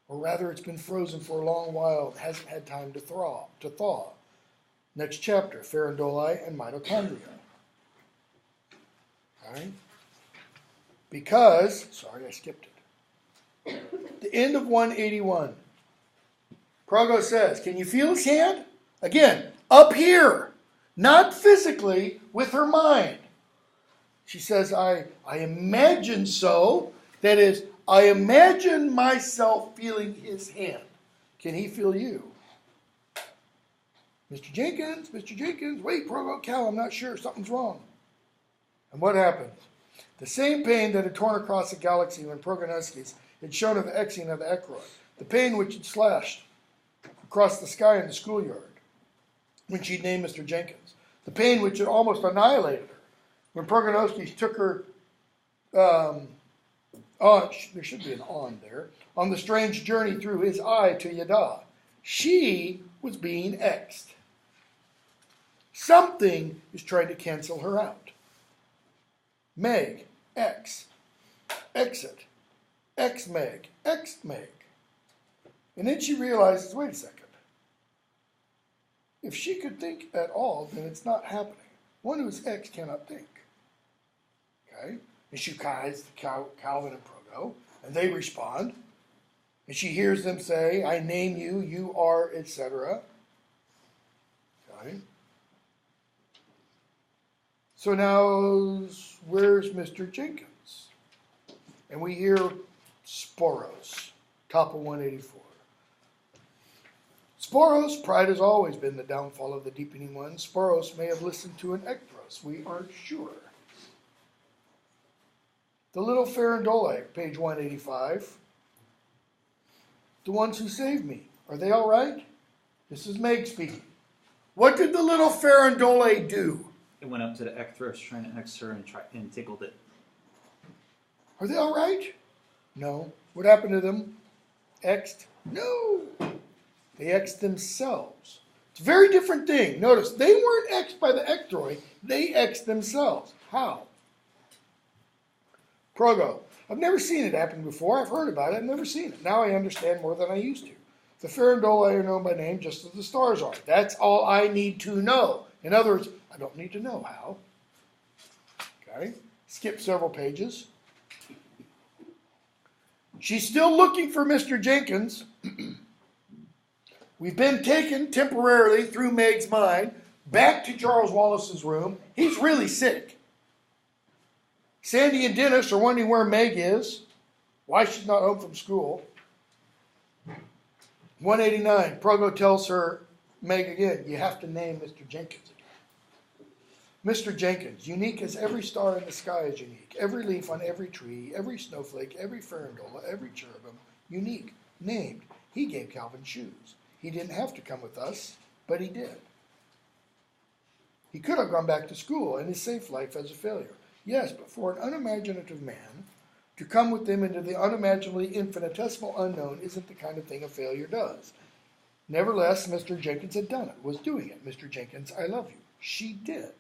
Or rather, it's been frozen for a long while. It hasn't had time to thaw. Next chapter, farandoli and mitochondria. All right? Because, sorry, I skipped it. The end of 181. Progo says, can you feel his hand? Again, up here. Not physically, with her mind. She says, I imagine so. That is, I imagine myself feeling his hand. Can he feel you? Mr. Jenkins, wait, Progo, Cal, I'm not sure. Something's wrong. And what happens? The same pain that had torn across the galaxy when Progonuskis had shown of the Exine of the Ekroid. The pain which had slashed across the sky in the schoolyard when she'd named Mr. Jenkins. The pain which had almost annihilated her when Progonuskis took her, there should be an on there, on the strange journey through his eye to Yada. She was being X'd. Something is trying to cancel her out. Meg, X, exit, X Meg, X Meg. And then she realizes, wait a second. If she could think at all, then it's not happening. One who is X cannot think. Okay? And she guides Calvin and Progo, and they respond. And she hears them say, I name you, you are, etc. Okay? So now, where's Mr. Jenkins? And we hear Sporos, top of 184. Sporos, pride has always been the downfall of the deepening one. Sporos may have listened to an Ekthros, we aren't sure. The little farandoli, page 185. The ones who saved me, are they all right? This is Meg speaking. What did the little farandoli do? It went up to the Ekthros trying to X her and tickled it. Are they all right? No. What happened to them? X'd? No. They X'd themselves. It's a very different thing. Notice, they weren't X'd by the Ekthroid. They X'd themselves. How? Progo. I've never seen it happen before. I've heard about it. I've never seen it. Now I understand more than I used to. The farandoli are known by name just as the stars are. That's all I need to know. In other words, I don't need to know how. Okay? Skip several pages. She's still looking for Mr. Jenkins. We've been taken temporarily through Meg's mind back to Charles Wallace's room. He's really sick. Sandy and Dennis are wondering where Meg is, why she's not home from school. 189, Progo tells her, Meg again, you have to name Mr. Jenkins again. Mr. Jenkins, unique as every star in the sky is unique. Every leaf on every tree, every snowflake, every farandola, every cherubim, unique, named. He gave Calvin shoes. He didn't have to come with us, but he did. He could have gone back to school and his safe life as a failure. Yes, but for an unimaginative man, to come with them into the unimaginably infinitesimal unknown isn't the kind of thing a failure does. Nevertheless, Mr. Jenkins had done it, was doing it. Mr. Jenkins, I love you. She did.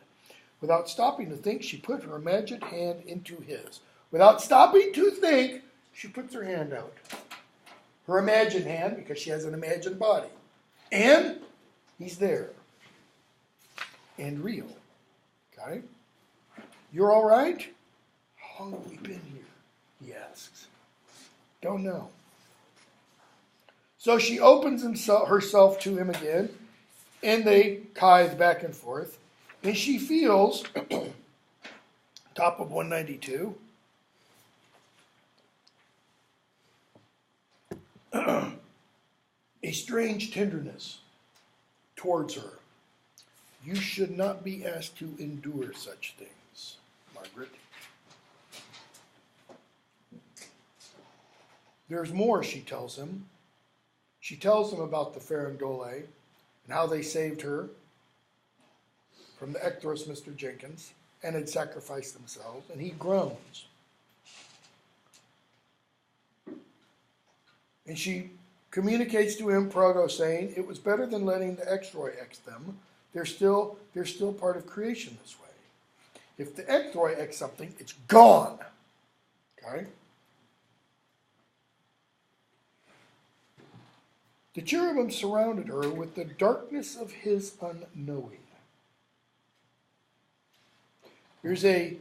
Without stopping to think, she put her imagined hand into his. Without stopping to think, she puts her hand out. Her imagined hand, because she has an imagined body. And he's there. And real. Okay? You're all right? How long have we been here? He asks. Don't know. So she opens herself to him again, and they kithe back and forth. And she feels, top of 192, a strange tenderness towards her. You should not be asked to endure such things, Margaret. There's more, she tells him. She tells him about the farandole and how they saved her from the ectros, Mr. Jenkins, and had sacrificed themselves, and he groans. And she communicates to him, Proto, saying, it was better than letting the X-Roy X them. They're still part of creation this way. If the X-Roy X something, it's gone. Okay? The cherubim surrounded her with the darkness of his unknowing. There's a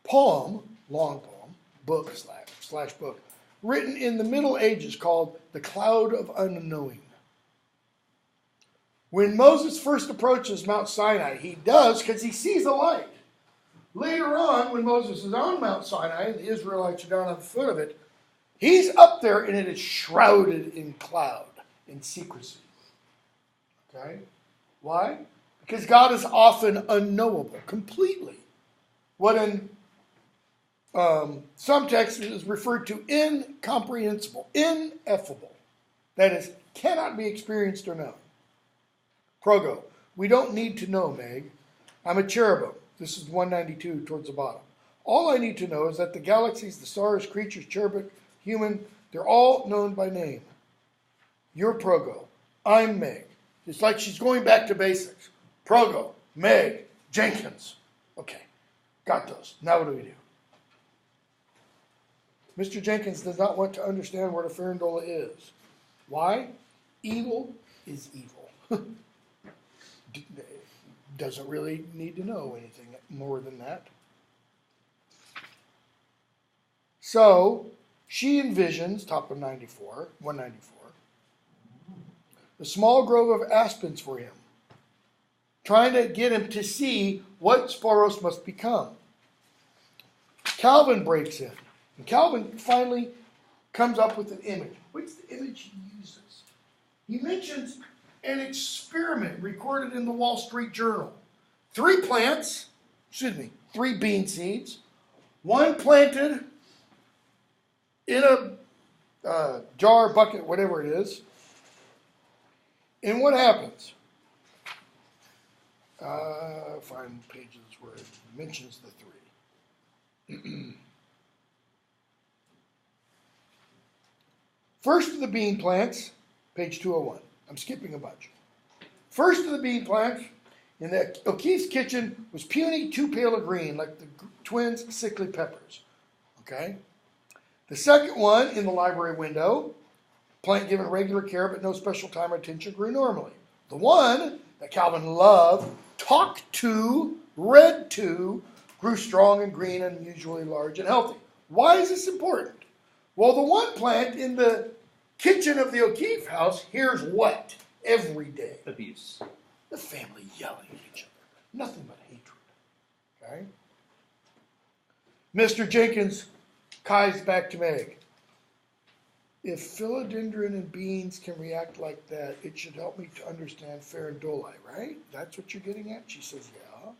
poem, long poem, book slash book, written in the Middle Ages called The Cloud of Unknowing. When Moses first approaches Mount Sinai, he does because he sees a light. Later on, when Moses is on Mount Sinai, and the Israelites are down on the foot of it, he's up there and it is shrouded in cloud, in secrecy. Okay? Why? Because God is often unknowable, completely. What in some texts is referred to incomprehensible, ineffable. That is, cannot be experienced or known. Progo, we don't need to know, Meg. I'm a cherubim. This is 192 towards the bottom. All I need to know is that the galaxies, the stars, creatures, cherubic, human, they're all known by name. You're Progo. I'm Meg. It's like she's going back to basics. Progo, Meg, Jenkins. Okay, got those. Now what do we do? Mr. Jenkins does not want to understand what a farandola is. Why? Evil is evil. Doesn't really need to know anything more than that. So she envisions, top of 194, a small grove of aspens for him, trying to get him to see what Sporos must become. Calvin breaks in, and Calvin finally comes up with an image. What's the image he uses? He mentions an experiment recorded in the Wall Street Journal. 3 bean seeds, one planted in a jar, bucket, whatever it is. And what happens? Find pages where it mentions the 3. First of the bean plants, page 201. I'm skipping a bunch. First of the bean plants in the O'Keefe's kitchen was puny, too pale a green, like the twins' sickly peppers. Okay? The second one in the library window, plant given regular care but no special time or attention, grew normally. The one that Calvin loved, talked to, read to, grew strong and green and unusually large and healthy. Why is this important? Well, the one plant in the kitchen of the O'Keefe house hears what every day? Abuse. The family yelling at each other. Nothing but hatred. Okay? Mr. Jenkins kites back to Meg. If philodendron and beans can react like that, it should help me to understand farandoli, right? That's what you're getting at? She says, yeah.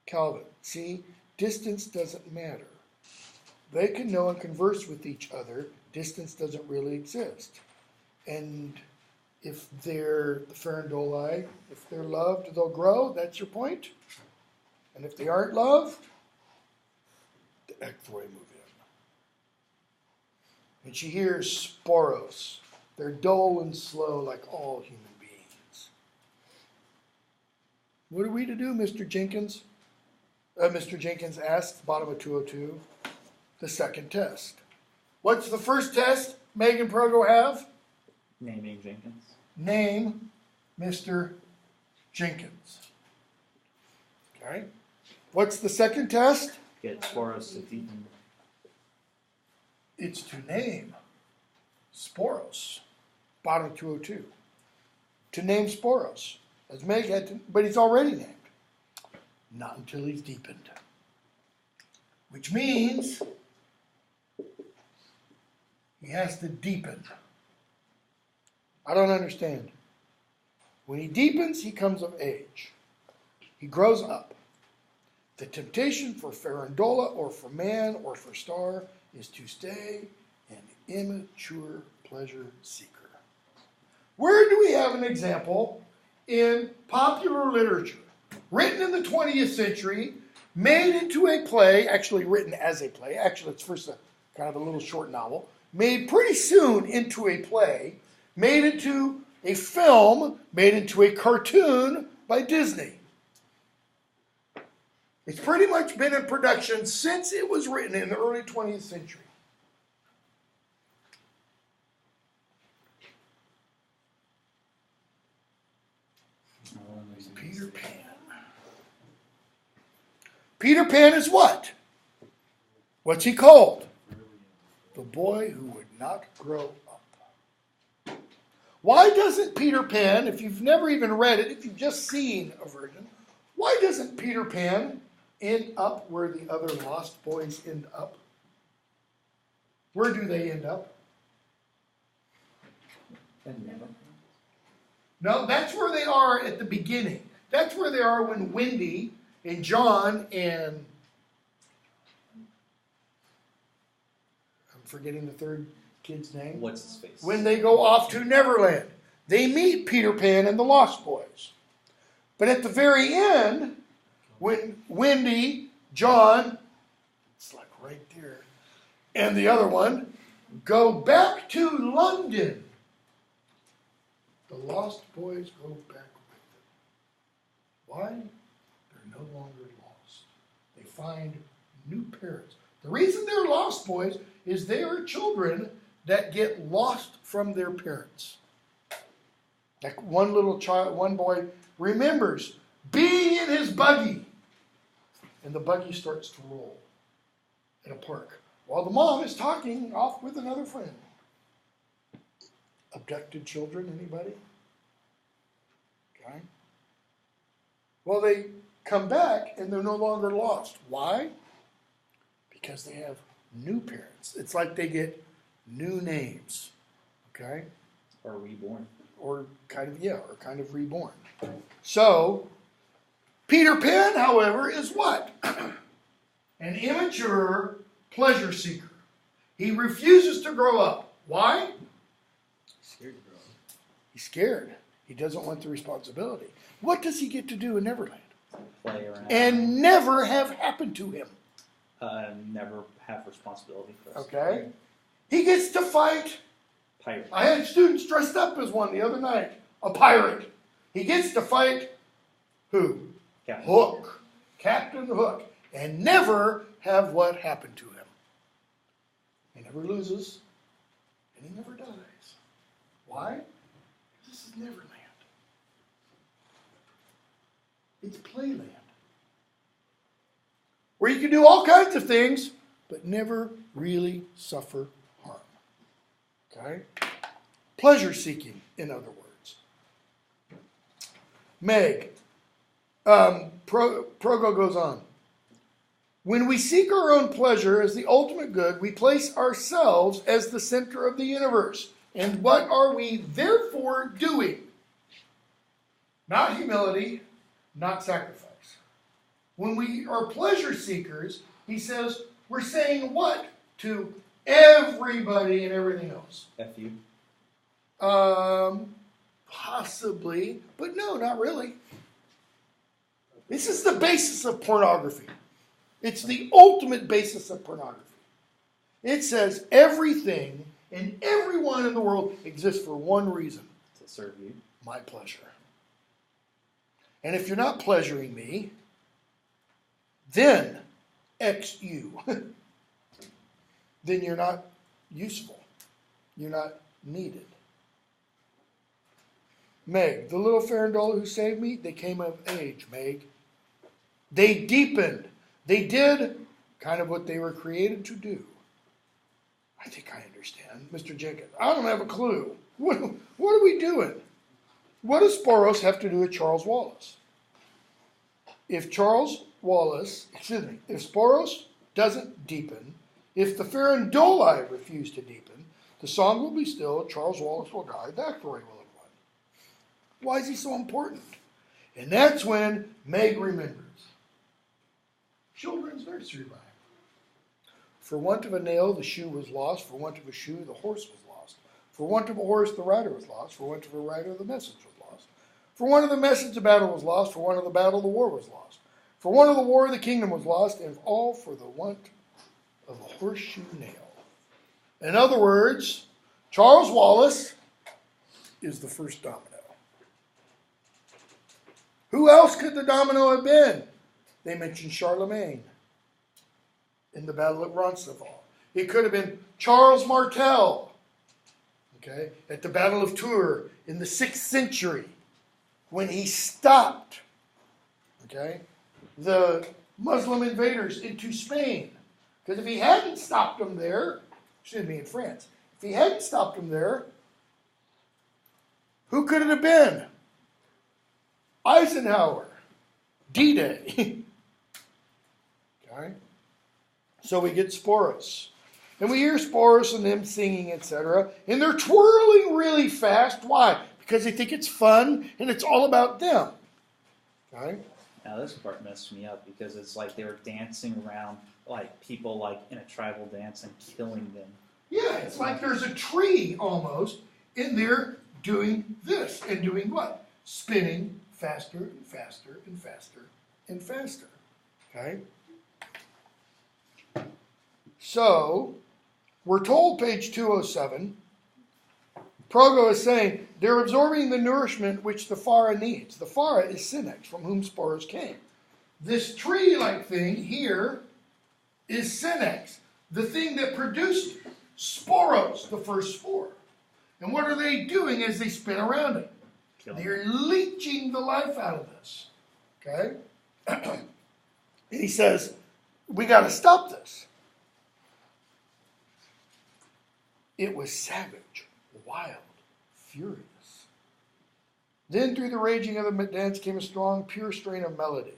Calvin, see, distance doesn't matter. They can know and converse with each other. Distance doesn't really exist. And if they're the farandoli, if they're loved, they'll grow. That's your point. And if they aren't loved, the ecthoi move in. And she hears sporos. They're dull and slow like all human beings. What are we to do, Mr. Jenkins? Mr. Jenkins asked, bottom of 202, the second test. What's the first test Meg and Progo have? Naming Jenkins. Name Mr. Jenkins. Okay. What's the second test? Get Sporos to Deacon. It's to name Sporos. Bottom of 202. To name Sporos. As Meg had to, but he's already named. Not until he's deepened. Which means he has to deepen. I don't understand. When he deepens, he comes of age. He grows up. The temptation for farandola or for man or for star is to stay an immature pleasure seeker. Where do we have an example in popular literature, written in the 20th century, made into a play, actually written as a play, actually it's first kind of a little short novel, made pretty soon into a play, made into a film, made into a cartoon by Disney? It's pretty much been in production since it was written in the early 20th century. Peter Pan. Peter Pan is what? What's he called? The boy who would not grow up. Why doesn't Peter Pan, if you've never even read it, if you've just seen a version, why doesn't Peter Pan end up where the other lost boys end up? Where do they end up? No, that's where they are at the beginning. That's where they are when Wendy and John and I'm forgetting the third kid's name. What's his face? When they go off to Neverland. They meet Peter Pan and the Lost Boys. But at the very end, when Wendy, John, it's like right there, and the other one go back to London, the Lost Boys go back with them. Why? They're no longer lost. They find new parents. The reason they're Lost Boys is they are children that get lost from their parents. Like one little child, one boy remembers being in his buggy, and the buggy starts to roll in a park while the mom is talking off with another friend. Abducted children, anybody? Okay. Well, they come back and they're no longer lost. Why? Because they have new parents. It's like they get new names. Okay? Or reborn. Or kind of reborn. So, Peter Pan, however, is what? An immature pleasure seeker. He refuses to grow up. Why? Scared to grow up. He's scared. He doesn't want the responsibility. What does he get to do in Neverland? Play around. And never have happened to him. Never have responsibility for us. Okay? He gets to fight. Pirate. I had students dressed up as one the other night. A pirate. He gets to fight who? Captain. Hook. Captain Hook. And never have what happened to him. He never loses. And he never dies. Why? Because this is Neverland. It's playland. Where you can do all kinds of things, but never really suffer harm. Okay? Pleasure seeking, in other words. Meg, Progo goes on. When we seek our own pleasure as the ultimate good, we place ourselves as the center of the universe. And what are we therefore doing? Not humility, not sacrifice. When we are pleasure seekers, he says, we're saying what to everybody and everything else? F you. Possibly, but no, not really. This is the basis of pornography. It's the ultimate basis of pornography. It says everything and everyone in the world exists for one reason. To serve you. My pleasure. And if you're not pleasuring me, then X you. Then you're not useful. You're not needed. Meg, the little Farandola who saved me, they came of age, Meg. They deepened. They did kind of what they were created to do. I think I understand. Mr. Jenkins, I don't have a clue. What are we doing? What does Sporos have to do with Charles Wallace? If Sporos doesn't deepen, if the Farandoli refuse to deepen, the song will be still, Charles Wallace will die, the Ecroy will have won. Why is he so important? And that's when Meg remembers. Children's nursery rhyme. For want of a nail, the shoe was lost. For want of a shoe, the horse was lost. For want of a horse, the rider was lost. For want of a rider, the message was lost. For want of the message, the battle was lost. For want of the battle, the war was lost. For want of the war, the kingdom was lost. And all for the want of a horseshoe nail. In other words, Charles Wallace is the first domino. Who else could the domino have been? They mentioned Charlemagne in the Battle of Roncesvalles. It could have been Charles Martel, okay, at the Battle of Tours in the 6th century when he stopped, okay, the Muslim invaders into Spain. Because if he hadn't stopped them there, in France, if he hadn't stopped them there, who could it have been? Eisenhower, D-Day. Okay? So we get Sporos. And we hear Sporos and them singing, etc. And they're twirling really fast. Why? Because they think it's fun and it's all about them. Okay? Now this part messed me up because it's like they were dancing around like people like in a tribal dance and killing them. Yeah, it's like there's a tree almost in there doing this and doing what? Spinning faster and faster and faster and faster. Okay? So, we're told, page 207, Progo is saying, they're absorbing the nourishment which the Phara needs. The Phara is Sinex, from whom Sporos came. This tree-like thing here is Sinex, the thing that produced Sporos, the first spore. And what are they doing as they spin around it? They're leaching the life out of this. Okay? And he says, we got to stop this. It was savage, wild, furious. Then through the raging of the dance came a strong, pure strain of melody.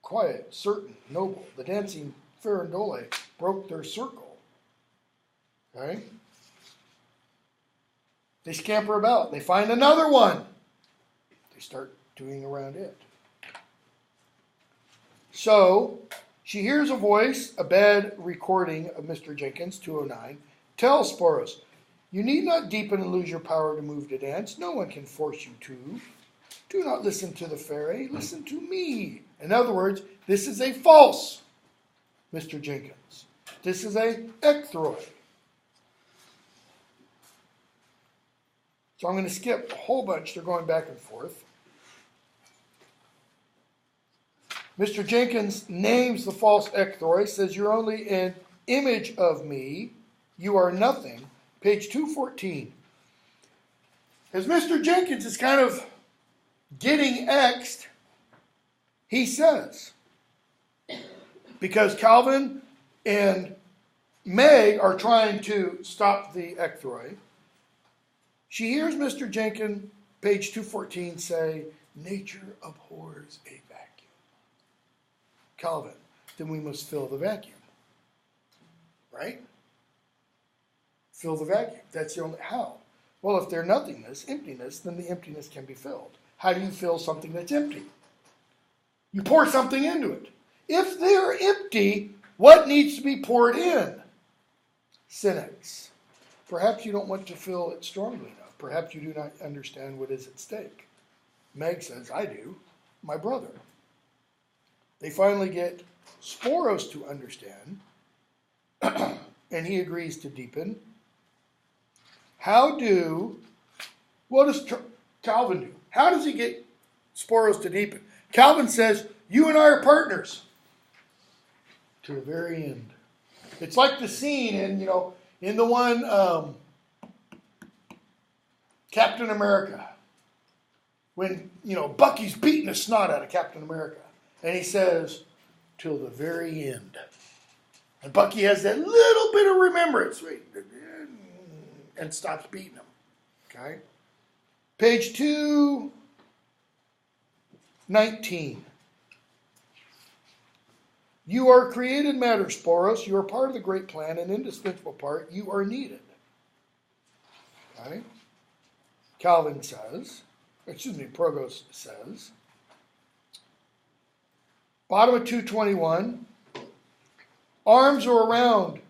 Quiet, certain, noble. The dancing farandole broke their circle. Okay? They scamper about. They find another one. They start doing around it. So, she hears a voice, a bad recording of Mr. Jenkins, 209. Tell Sporos, you need not deepen and lose your power to move to dance. No one can force you to. Do not listen to the fairy. Listen to me. In other words, this is a false Mr. Jenkins. This is a ecthroi. So I'm going to skip a whole bunch. They're going back and forth. Mr. Jenkins names the false ecthroi, says you're only an image of me. You are nothing. Page 214. As Mr. Jenkins is kind of getting X'd, he says, because Calvin and Meg are trying to stop the ecthroi, she hears Mr. Jenkins, page 214, say, nature abhors a vacuum. Calvin, then we must fill the vacuum. Right? Fill the vacuum. That's the only, how? Well, if they're nothingness, emptiness, then the emptiness can be filled. How do you fill something that's empty? You pour something into it. If they're empty, what needs to be poured in? Sinex. Perhaps you don't want to feel it strongly enough. Perhaps you do not understand what is at stake. Meg says, I do. My brother. They finally get Sporos to understand, and he agrees to deepen. What does Calvin do? How does he get Sporos to deepen? Calvin says, you and I are partners. To the very end. It's like the scene in the one Captain America. When, Bucky's beating the snot out of Captain America. And he says, till the very end. And Bucky has that little bit of remembrance. And stops beating him. Okay? Page 219. You are created matter, Sporos. You are part of the great plan, an indispensable part. You are needed. Okay? Progos says, bottom of 221, arms are around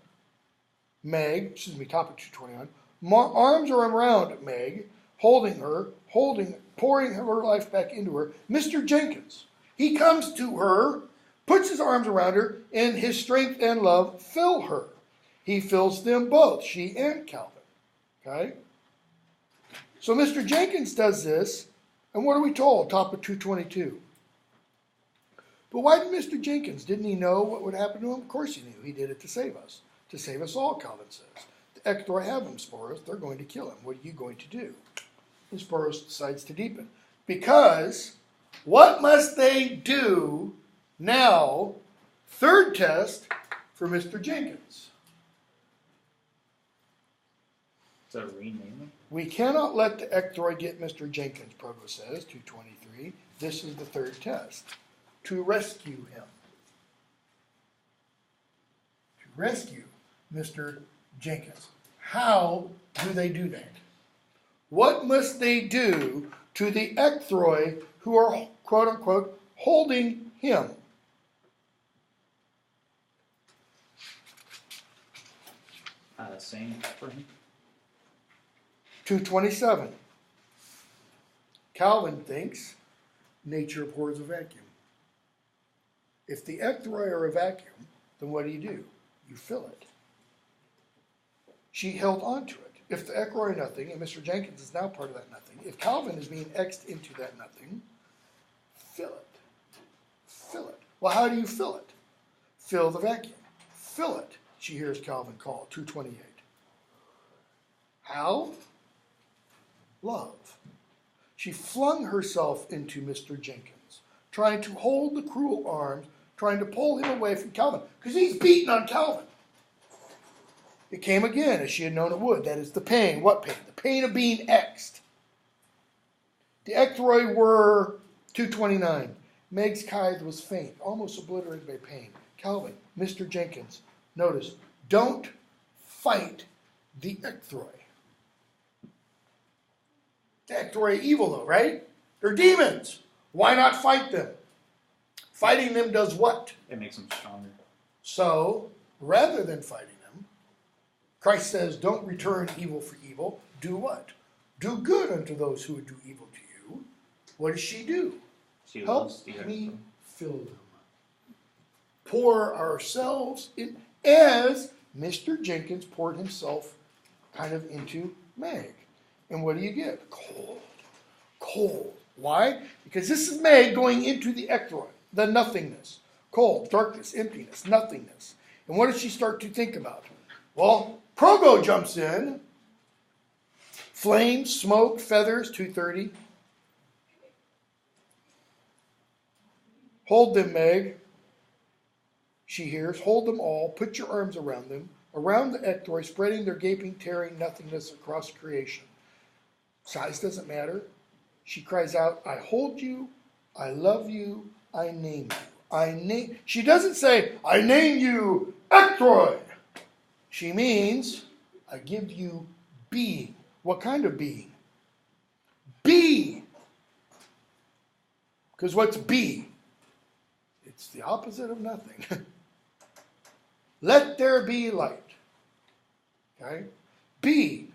Meg, top of 221, arms are around Meg, holding her, pouring her life back into her. Mr. Jenkins, he comes to her, puts his arms around her, and his strength and love fill her. He fills them both, she and Calvin. Okay? So Mr. Jenkins does this, and what are we told? Top of 222. But why did Mr. Jenkins? Didn't he know what would happen to him? Of course he knew. He did it to save us. To save us all, Calvin says. The Ector have him, Sporos. They're going to kill him. What are you going to do? And Sporos decides to deepen. Because what must they do now? Third test for Mr. Jenkins. Is that rename him? We cannot let the Ector get Mr. Jenkins, Provo says, 223. This is the third test. To rescue him. To rescue Mr. Jenkins. How do they do that? What must they do to the Ecthroi who are, quote unquote, holding him? Same for him. 227. Calvin thinks nature abhors a vacuum. If the Ecthroi are a vacuum, then what do? You fill it. She held on to it. If the Ecthroi are nothing, and Mr. Jenkins is now part of that nothing, if Calvin is being X'd into that nothing, fill it. Fill it. Well, how do you fill it? Fill the vacuum. Fill it, she hears Calvin call, 228. How? Love. She flung herself into Mr. Jenkins, trying to hold the cruel arms, trying to pull him away from Calvin, because he's beating on Calvin. It came again, as she had known it would. That is the pain. What pain? The pain of being X'd. The Ecthroi were 229. Meg's tithe was faint, almost obliterated by pain. Calvin, Mr. Jenkins, notice, don't fight the Ecthroi. The Ecthroi are evil though, right? They're demons. Why not fight them? Fighting them does what? It makes them stronger. So, rather than fighting them, Christ says, don't return evil for evil. Do what? Do good unto those who would do evil to you. What does she do? She Help loves the me Ecthroi. fill them. Pour ourselves in, as Mr. Jenkins poured himself kind of into Meg. And what do you get? Cold. Cold. Why? Because this is Meg going into the Ecthroi, the nothingness. Cold, darkness, emptiness, nothingness. And what does she start to think about? Well, Progo jumps in. Flames, smoke, feathers, 230. Hold them, Meg. She hears. Hold them all. Put your arms around them. Around the Ecthroi, spreading their gaping, tearing nothingness across creation. Size doesn't matter. She cries out, I hold you, I love you, I name you. She doesn't say, I name you Ecthroi. She means, I give you being. What kind of being? Be. Because what's be? It's the opposite of nothing. Let there be light. Okay? B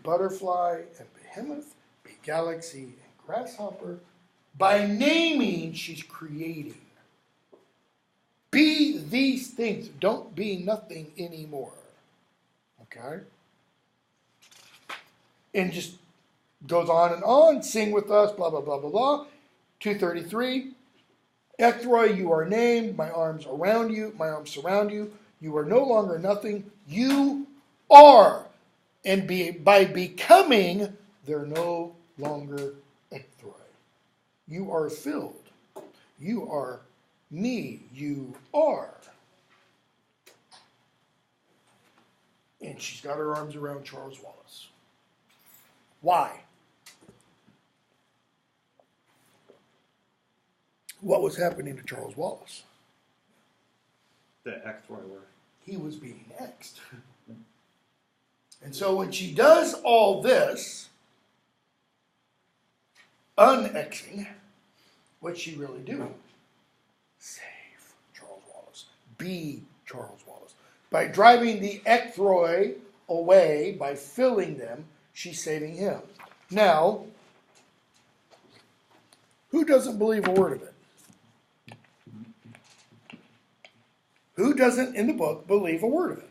butterfly and behemoth, B galaxy and grasshopper. By naming, she's creating. Be these things. Don't be nothing anymore. Okay? And just goes on. Sing with us, blah, blah, blah, blah, blah. 233. Ectroi, you are named. My arms around you. My arms surround you. You are no longer nothing. You are. And by becoming, they're no longer Ectroi. You are filled. You are me. You are. And she's got her arms around Charles Wallace. Why? What was happening to Charles Wallace? The Ectroi were. He was being X'd. And so when she does all this, un-Xing, what's she really doing? Save Charles Wallace. Be Charles Wallace. By driving the Ectroi away, by filling them, she's saving him. Now, who doesn't believe a word of it? Who doesn't, in the book, believe a word of it?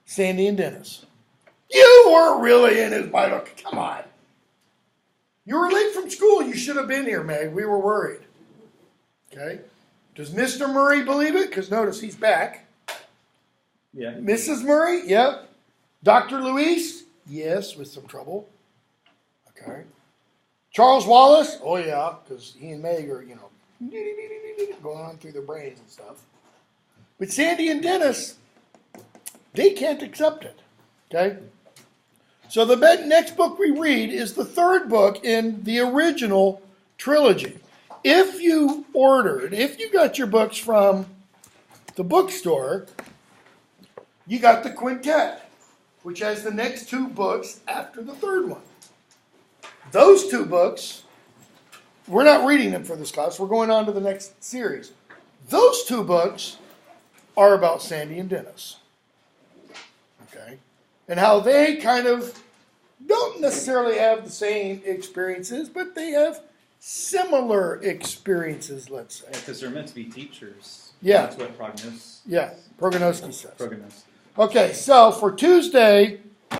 Sandy and Dennis. You weren't really in his Bible. Come on. You were late from school. You should have been here, Meg. We were worried. Okay? Does Mr. Murray believe it? Because notice he's back. Yeah. Mrs. Murray? Yep. Dr. Luis? Yes, with some trouble. Okay. Charles Wallace? Oh, yeah, because he and Meg are, going on through their brains and stuff. But Sandy and Dennis, they can't accept it. Okay? So the next book we read is the third book in the original trilogy. If you got your books from the bookstore, you got the quintet, which has the next two books after the third one. Those two books, we're not reading them for this class. We're going on to the next series. Those two books are about Sandy and Dennis. Okay? And how they kind of don't necessarily have the same experiences, but they have similar experiences, let's say. Because they're meant to be teachers. Yeah. That's what Prognos. Yeah, Prognoski says. Prognos. Okay, so for Tuesday,